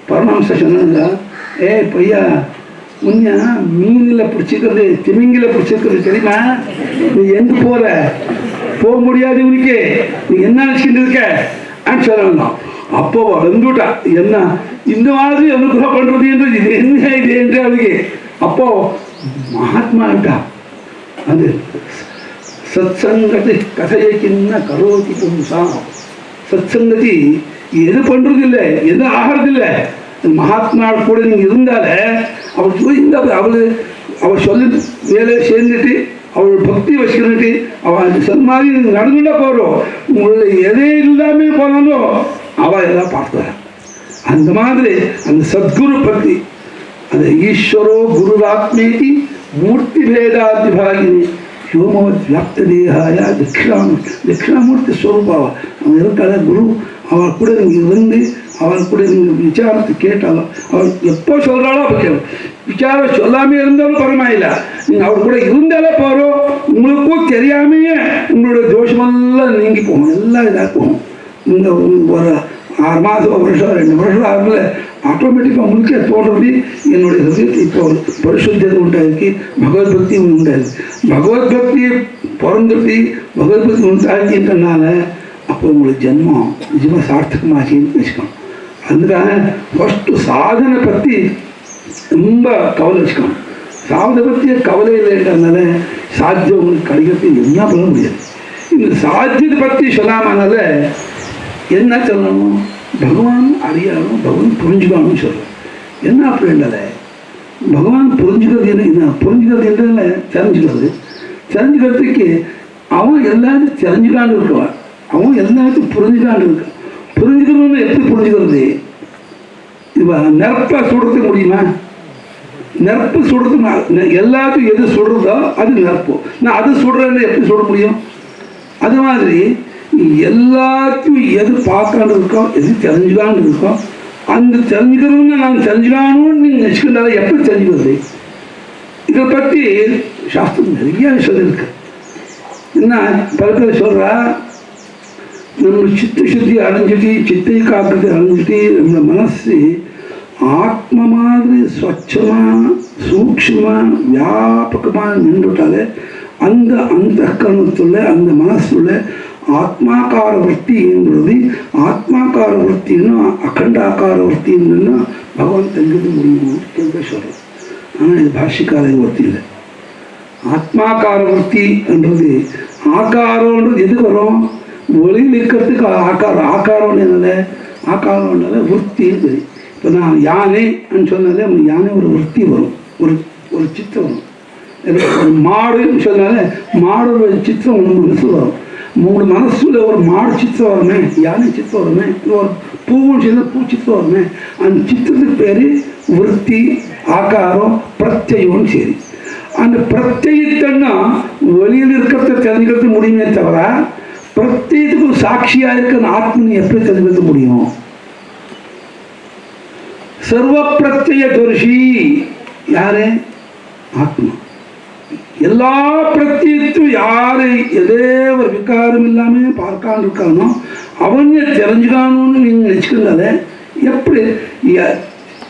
பரமஹம்ச சொன்னாங்க, பையா முன்ன மீனில் பிடிச்சிக்கிறது திமிங்கில பிடிச்சிக்கிறது தெரியுமா? நீ எங்கே போக முடியாது உனக்கு, நீ என்ன நினச்சிக்கிட்டு இருக்க அப்படின்னு சொல்லணும். அப்போ வந்துட்டா என்ன இந்த மாதிரி அனுகிரகம் பண்ணுறது என்று இது என்ன இது என்று அவளுக்கு. அப்போ மகாத்மாட்டா அது சத்சங்கதி கதையக்கின்ன கரோதி பும்சா. சத்சங்கதி எது பண்ணுறது இல்லை, எது ஆகிறதில்லை. மகாத்மா கூட நீங்கள் இருந்தாலே அவள் சொல்லி வேலை சேர்ந்துட்டு அவள் பக்தி வச்சுக்கிட்டு அவள் சொன்ன மாதிரி நடந்துட்டா போகிறோம். உங்களை எதே இல்லாமல் போனாலும் அவள் எல்லாம் பார்த்துறா. அந்த மாதிரி அந்த சத்குரு பக்தி, அந்த ஈஸ்வரோ குருராத்மேதி மூர்த்தி பேதாதி பாகினி யோமவத் வியாப்த தேகாய தட்சிணாமூர்த்தி ஸ்வரூபாவா. அவன் இருக்காத குரு, அவள் கூட நீங்கள் இருந்து அவள் கூட நீங்கள் விசாரத்தை கேட்டாலும் அவள் எப்போ சொல்கிறாளோ அப்போ கேள்வி. விசாரம் சொல்லாமே இருந்தாலும் பரவாயில்லை, நீங்கள் அவர் கூட இருந்தாலே போகிறோம். உங்களுக்கும் தெரியாமையே உங்களோட தோஷமெல்லாம் நீங்கி போகும், எல்லாம் இதாக போகும். இந்த ஒரு 6 மாதம், 1 வருஷம், 2 வருஷம் ஆகல ஆட்டோமேட்டிக்காக உங்களுக்கே தோன்றது என்னுடைய ஹிருதயத்தில் இப்போ பரிசுத்தது உண்டாயிருக்கு, பகவத்பக்தி உண்டாயிருக்கு. பகவத்பக்தியை பிறந்துட்டு பகவத்பக்தி உண்டாக்கின்றனால அப்போ உங்களுக்கு ஜென்மம் நிஜமாக சார்த்தகமாகின்னு வச்சுக்கணும். அதுக்காக ஃபஸ்ட்டு சாதனை பற்றி ரொம்ப கவலை வச்சுக்கணும். சாதனை பற்றிய கவலை இல்லைன்றதுனால சாத்தியம் உங்களுக்கு கிடைக்கிறது என்ன பண்ண முடியாது. இந்த சாத்தியத்தை பற்றி சொல்லாமனால என்ன சொல்லணும், பகவான் அறியணும், பகவான் புரிஞ்சுக்கணும்னு சொல்லணும். என்ன அப்படின்றத பகவான் புரிஞ்சுக்கிறது என்ன புரிஞ்சுக்கிறது தெரிஞ்சுக்கிறதுக்கு அவன் எல்லாத்தையும் தெரிஞ்சுக்காண்டு இருக்கான். அவன் எல்லாத்தையும் புரிஞ்சுக்காண்டு இருக்கான். புரிஞ்சுக்கணும்னு எப்படி புரிஞ்சுக்கிறது? இப்போ நெருப்பை சுடுறதுக்கு முடியுமா? நெருப்பு சுடுறது எல்லாத்தையும் எது சுடுறதோ அது நெருப்பு. நான் அது சுடுறேன்னு எப்படி சுட முடியும்? அது மாதிரி எல்லாத்தையும் எது பார்க்காண்டு இருக்கோம், எது தெரிஞ்சுக்காண்டு இருக்கோம், அந்த தெரிஞ்சுக்கணும்னு நான் தெரிஞ்சுக்கணும்னு நீங்கள் நினச்சிக்கிட்டாலும் எப்படி தெரிஞ்சுக்கிறது? இதை பற்றி சாஸ்திரம் நிறைய சொல்லியிருக்கு. என்ன பல பேர் சொல்கிறா, நம்ம சித்த சுத்தி அடைஞ்சிட்டு சித்தை காப்பத்தை அடைஞ்சிட்டு நம்மளோட மனசு ஆத்ம மாதிரி ஸ்வச்சமாக சூக்ஷமாக வியாபகமாக நின்றுட்டாலே அந்த அந்த கரணத்துள்ள அந்த மனசுள்ள ஆத்மாக்கார வர்த்திங்கிறது ஆத்மாக்கார வர்த்தின்னு அகண்டாக்கார வர்த்தின்னு பகவான் தெரிஞ்சுக்க முடியும் கேட்க சொல்கிறோம். ஆனால் இது பாஷ்யக்கார வர்த்தி இல்லை. ஆத்மாக்கார வர்த்தி என்றது ஆக்காரன்றது எது வரும்? ஒளியில் இருக்கிறதுக்கு ஆக்காரம் என்னது? ஆக்காரம்னால விற்த்தின்னு தெரியும். இப்போ நான் யானைன்னு சொன்னாலே யானை ஒரு விற்பி வரும், ஒரு சித்திரம் வரும். ஒரு மாடுன்னு சொன்னாலே மாடோட சித்திரம் ஒன்று மனசில் வரும். 3 மனசுல ஒரு மாடு சித்திரம் வருமே, யானை சித்திரம் வருமே, ஒரு பூவுன்னு சொன்னால் பூ சித்திரம் வருமே. அந்த சித்திரத்துக்கு பேர் விற்பி, ஆக்காரம், பிரத்யம்னு சரி. அந்த பிரத்யத்தன்னா வெளியில் இருக்கிறத தெரிஞ்சுக்கிறது முடியுமே தவிர பிரத்யத்துக்கு சாட்சியாக இருக்கிற ஆத்மனை எப்படி தெரிஞ்சுக்க முடியும்? சர்வ பிரத்ய தோஷி யாரு? ஆத்மா. எல்லா பிரத்யத்தும் யாரு எதே ஒரு விகாரம் இல்லாமல் பார்க்கான்னு இருக்கானோ அவனை தெரிஞ்சுக்கணும்னு நீங்கள் நினச்சிக்கிறதால எப்படி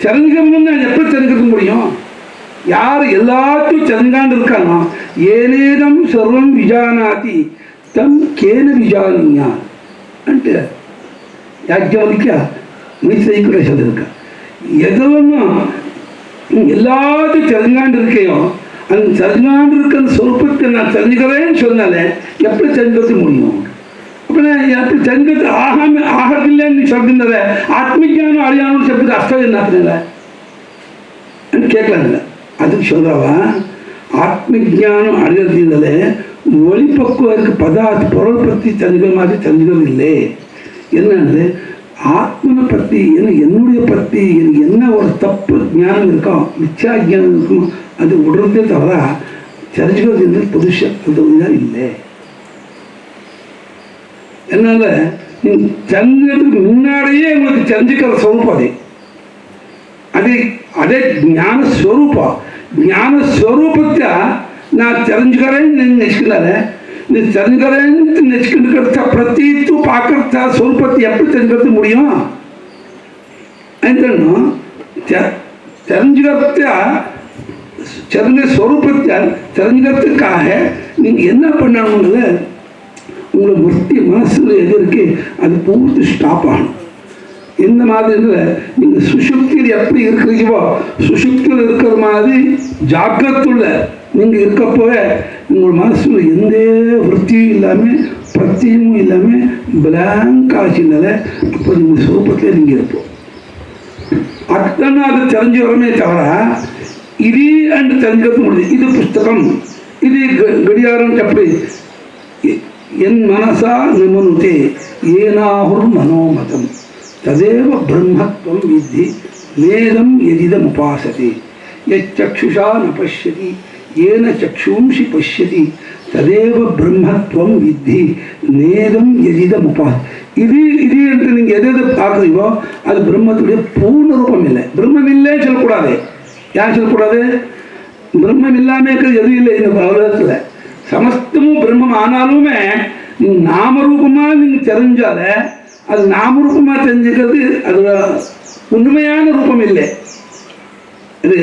தெரிஞ்சுக்கணும்னு எப்படி தெரிஞ்சுக்க முடியும்? யார் எல்லாத்தையும் தெரிஞ்சுக்காண்டு இருக்கானோ ஏனேதம் சர்வம் விஜானாதி தம் கேன விஜானியா అంటే யாஜ்ஞவல்க மைத்ரேயி சொல்லியிருக்க. எதுவும் எல்லாத்தையும் தெரிஞ்சுக்காண்டு இருக்கையோ அந்த தெரிஞ்சுக்காண்டு இருக்கிற சொற்பத்தை நான் தெரிஞ்சுக்கிறேன்னு சொன்னாலே எப்படி தெரிஞ்சுக்க முடியும்? அப்போ எப்படி தெரிஞ்சுக்கிறது ஆகிறதில்லைன்னு சொல்கின்றத ஆத்மஜானம் அழியானு சொல்றது அர்த்தம் என்ன? கேட்கலாங்க. அதுக்கு சொல்கிறவா ஆத்ம ஜானம் அடைகிறதுனால ஒளிப்பக்குவம் இருக்க பதார்த்த பொருள் பற்றி தெரிஞ்சுக்கிற மாதிரி தெரிஞ்சுக்கிறது இல்லை. என்னன்னு ஆத்மனை பற்றி என்னுடைய பற்றி எனக்கு என்ன ஒரு தப்பு ஞானம் இருக்கும், மிச்சா ஜானம் இருக்கும், அது விடுறதே தவிர தெரிஞ்சுக்கிறது என்று புதுசாக இல்லை. என்னால் நீங்கள் தெரிஞ்சுக்கிறதுக்கு முன்னாடியே உங்களுக்கு தெரிஞ்சுக்கிற சொரூபம் அதே அதே ಜ್ಞಾನಸ್ವರೂಪ ನಾನು ತೆರಂಜ್ಕರೇ ನೆಚ್ಕೊಂಡಾರೆ நீ தெரிஞ்சுக்கிறேன்னு நெச்சுக்கிட்டு பிரத்தீத்து பார்க்கறதா சொருப்பத்தை எப்படி தெரிஞ்சுக்கிறது முடியும்? அதுன்னு தெரிஞ்சுக்கிறத சொரூபத்தை தெரிஞ்சுக்கிறதுக்காக நீங்கள் என்ன பண்ணணும்ல, உங்களை முர்த்தி மனசில் எது இருக்கு அது பூர்த்தி ஸ்டாப் ஆகணும். இந்த மாதிரி நீங்கள் சுசுக்தியில் எப்படி இருக்கிறீங்களோ சுசுக்தியில் இருக்கிற மாதிரி ஜாக்கிரத்துள்ள நீங்கள் இருக்கப்போவே உங்கள் மனசில் எந்த விருத்தியும் இல்லாமல் பிரத்தியமும் இல்லாமல் பிளாங்க் ஆச்சுனால அப்போ நீங்கள் சுரூபத்தில் நீங்கள் இருப்போம். அதுதானே அது தெரிஞ்சு வரமே தவிர இது அண்டு தெரிஞ்சுக்க முடியுது. இது புஸ்தகம், இது கடியாரம் எப்படி என் மனசா நமனுதே ஏனாகுர் மனோமதம் ததேவ பிரம்மத்வம் வித்தி வேதம் எதிதம் உபாசதே யச்சுஷா ந பஷ்யதி ஏன சக்ஷூம்சி பஷ்யதி ததேவ பிரம்மத்வம் வித்தி நேதம் எதிதம் உபாச. இது இது என்று நீங்கள் எது எது பார்க்குறீங்களோ அது பிரம்மத்துடைய பூர்ண ரூபம் இல்லை. பிரம்மம் இல்லை சொல்லக்கூடாது. யார் சொல்லக்கூடாது? பிரம்மம் இல்லாமல் இருக்கிறது எதுவும் இல்லை இந்த உலகத்தில். சமஸ்தமும் பிரம்மம் ஆனாலுமே நீங்கள் நாமரூபமாக நீங்கள் தெரிஞ்சால அது நாமரூபமாக தெரிஞ்சுக்கிறது அது உண்மையான ரூபம் இல்லை. இது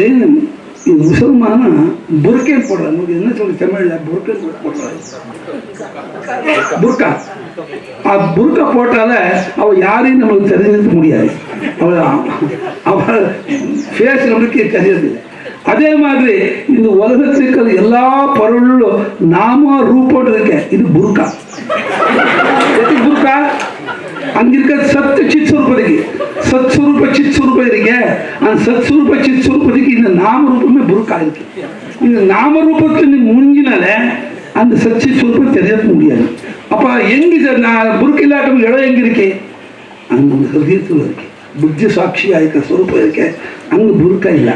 முசல்மான புர்கே போடுறாங்க. என்ன சொல்லி தமிழில் புர்கே போடுறாங்க. புர்கா புர்கா போட்டால அவள் யாரையும் நம்மளுக்கு தெரிஞ்சுக்க முடியாது. அவள் ஃபேஸ் நம்மளுக்கு தெரியாது. அதே மாதிரி இந்த உலகத்துக்கு எல்லா பொருளும் நாம ரூபோடு இருக்க இது புர்கா. புர்கா அங்க இருக்க சத்து சித் சுரூபதிக்கு சத் சுரூப சித் சுரூபம் இருக்க அந்த சத் சுரூப சித் சுரூபதிக்கு இந்த நாம ரூபமே புர்கா இருக்கு. இந்த நாம ரூபத்தில் நீ முடிஞ்சினால அந்த சச்சி சுரூபம் தெரிய முடியாது. அப்ப எங்க நான் புர்க இல்லாட்டம் இடம் எங்க இருக்கே அங்க உங்க ஹிருதயத்தில் இருக்கு. புத்தி சாட்சியா இருக்க சுரூபம் இருக்க அங்க புர்கா இல்லை.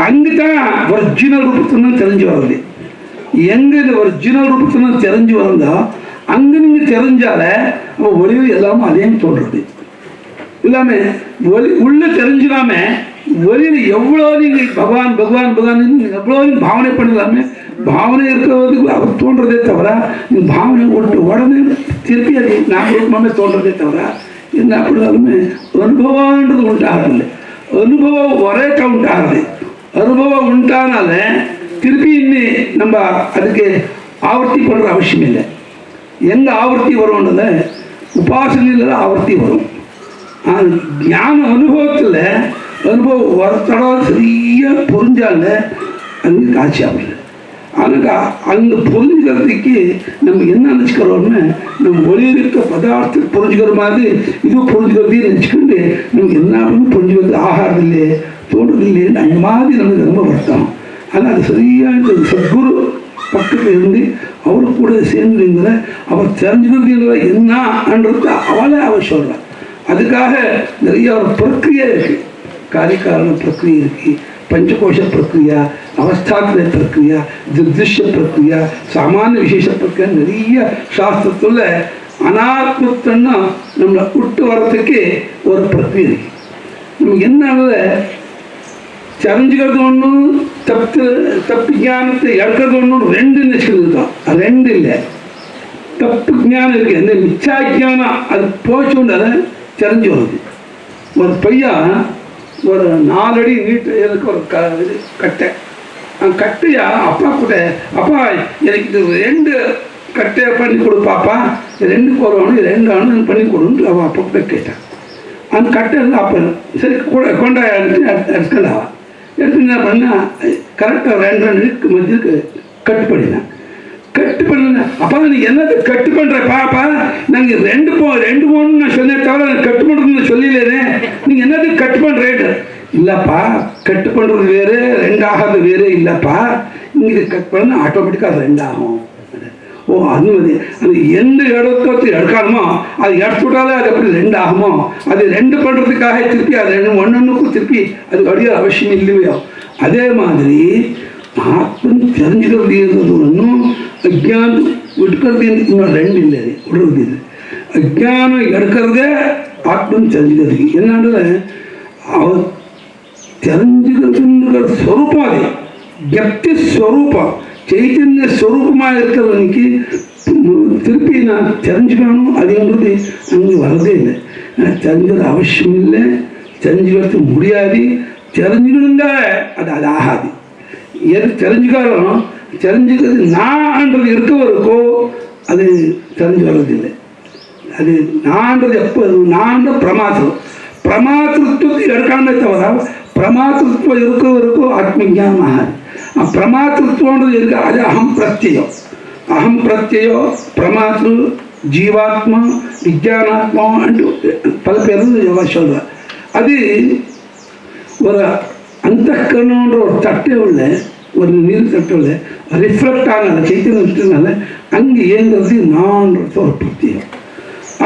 அங்குதான் ஒரிஜினல் ரூபத்தில் தெரிஞ்சு வருது. எங்க இந்த ஒரிஜினல் ரூபத்தில் தெரிஞ்சு வருந்தோ அங்கே நீங்கள் தெரிஞ்சால நம்ம ஒளிவு எல்லாமே அதையும் சொல்கிறது இல்லாமல் ஒளி உள்ளே தெரிஞ்சிடாம ஒளியில் எவ்வளோ நீங்கள் பகவான் பகவான் பகவான் எவ்வளோ பாவனை பண்ணலாமே பாவனை இருக்கிறதுக்கு அவர் தோன்றதே தவிர நீங்கள் பாவனை விட்டு உடனே திருப்பி அது நாம தோன்றதே தவிர என்ன அப்படின்னாலுமே அனுபவன்றது உண்டாகல. அனுபவம் ஒரே கவுண்ட் ஆகுது. அனுபவம் உண்டானால திருப்பி இன்னும் நம்ம அதுக்கு ஆவர்த்தி பண்ணுற அவசியம் இல்லை. எங்கே ஆவர்த்தி வரும்ன்றத உபாசனையில் ஆவர்த்தி வரும். ஞான அனுபவத்தில் அனுபவம் ஒருத்தடவை சரியாக புரிஞ்சால அங்கே காட்சி ஆகல. ஆனால் அங்கே புரிஞ்சுக்கிறதுக்கு நம்ம என்ன நினச்சிக்கிறோம்னு நம்ம ஒளியிருக்க பதார்த்தத்தை புரிஞ்சுக்கிற மாதிரி இது புரிஞ்சுக்கிறதையும் நினச்சிக்கிட்டு நமக்கு என்ன புரிஞ்சுக்கிறது ஆகாரம் இல்லையே தோன்றது இல்லையேன்னு அந்த மாதிரி நமக்கு ரொம்ப வருத்தம். ஆனால் அது சரியாக சத்குரு பக்கத்தில் இருந்து அவரு கூட சேர்ந்துங்கிற அவர் தெரிஞ்சுக்கிறது என்னன்றது அவளை அவர் சொல்கிறார். அதுக்காக நிறைய ஒரு பிரக்கிரியை இருக்குது. காரிகாரண பிரக்கிரியை இருக்குது, பஞ்சகோஷ பிரக்கிரியா, அவஸ்தாத்திர பிரக்கிரியா, திருஷ்ய பிரக்கிரியா, சாமானிய விசேஷ பிரக்கிரியா நிறைய சாஸ்திரத்தில் அனாத்மத்தன்னா நம்மளை விட்டு வர்றதுக்கு ஒரு பிரக்கிரியை இருக்குது. நமக்கு என்ன தெரிஞ்சுக்கிறது ஒன்று தப்பு ஞானத்தை இழக்கிறது ஒன்று ரெண்டு நினைச்சுக்கிறது தான். அது ரெண்டு இல்லை. தப்பு ஞானம் இருக்குது. இந்த மிச்சா ஜானம் அது போச்சுண்டு அதை தெரிஞ்சு வருது. ஒரு பையன் ஒரு 4 அடி நீட்டு எனக்கு ஒரு கட்டை அந்த கட்டையா அப்பா கூட அப்பா எனக்கு இது 2 கட்டையை பண்ணி கொடுப்பாப்பா 2 போடுவானு 2 ஆணு பண்ணி கொடுன்னு அவன் அப்பா கூட கேட்டான். அந்த கட்டை இருந்து அப்போ சரி கொண்டாயா எடுத்துக்கண்டா எடுத்து என்ன பண்ணால் கரெக்டாக 2 அடிக்கு மத்தியக்கு கட்டு பண்ணினேன். கட்டு பண்ண அப்பா நீ என்னது கட்டு பண்ணுற பாப்பா நாங்கள் 2 போகணும்னு நான் சொன்னேன் தவிர கட்டு பண்ணுறதுன்னு சொல்லலேனே நீங்கள் என்னது கட்டு பண்ணுறேன் இல்லைப்பா கட் பண்ணுறது வேறு ரெண்டாகிறது வேறு இல்லைப்பா இங்கே இது கட் பண்ணால் ஆட்டோமேட்டிக்காக அது ரெண்டாகும். ஓ அனுமதி அது எந்த இடத்தை எடுக்கணுமோ அது எடுத்துவிட்டாலே அது எப்படி ரெண்டு ஆகுமோ அது ரெண்டு பண்ணுறதுக்காக திருப்பி அது ரெண்டு ஒன்றுக்கும் திருப்பி அது அடிய அவசியம் இல்லையோ. அதே மாதிரி ஆத்மன் தெரிஞ்சுக்கிறது ஒன்றும் அஜ்ஞானம் விடுக்கிறது இன்னும் ரெண்டு இல்லை விடுறது இல்லை. அஜ்ஞானம் எடுக்கிறதே ஆத்மன் தெரிஞ்சுக்கிறதுக்கு என்னன்றது அவர் தெரிஞ்சுக்கிறதுங்கிற ஸ்வரூபம் அது ஜப்தி ஸ்வரூபம் చైతన్య స్వరూపமாக இருக்கிறவனுக்கு திருப்பி நான் தெரிஞ்சுக்கணும் அதுன்றது அங்கே வரதே இல்லை. நான் தெரிஞ்சது அவசியம் இல்லை, தெரிஞ்சுக்கிறது முடியாது, தெரிஞ்சுக்கணுங்க அது அது ஆகாது. எது தெரிஞ்சுக்காலும் தெரிஞ்சுக்கிறது நான்ன்றது இருக்கவருக்கோ அது தெரிஞ்சு வர்றதில்லை. அது நான்றது எப்போ நான்ற பிரமாத்திருத்துவத்தை எடுக்காமே தவிர பிரமாத்திருத்துவம் இருக்கவருக்கோ ஆத்மஞானம் ஆகாது. பிரமாத்திருத்துவன்றது இருக்கு அது அகம் பிரத்யோ பிரமாத்திரு ஜீவாத்மா விஜயானாத்மா பல பேர் சொல்கிறார். அது ஒரு அந்த கரணன்ற ஒரு தட்டை உள்ள ஒரு நீர் தட்டை உள்ள ரிஃப்ளெக்ட் ஆனால சைத்தன்யத்தினால அங்கே இயங்குறது நான்றது ஒரு பிரத்தியம்.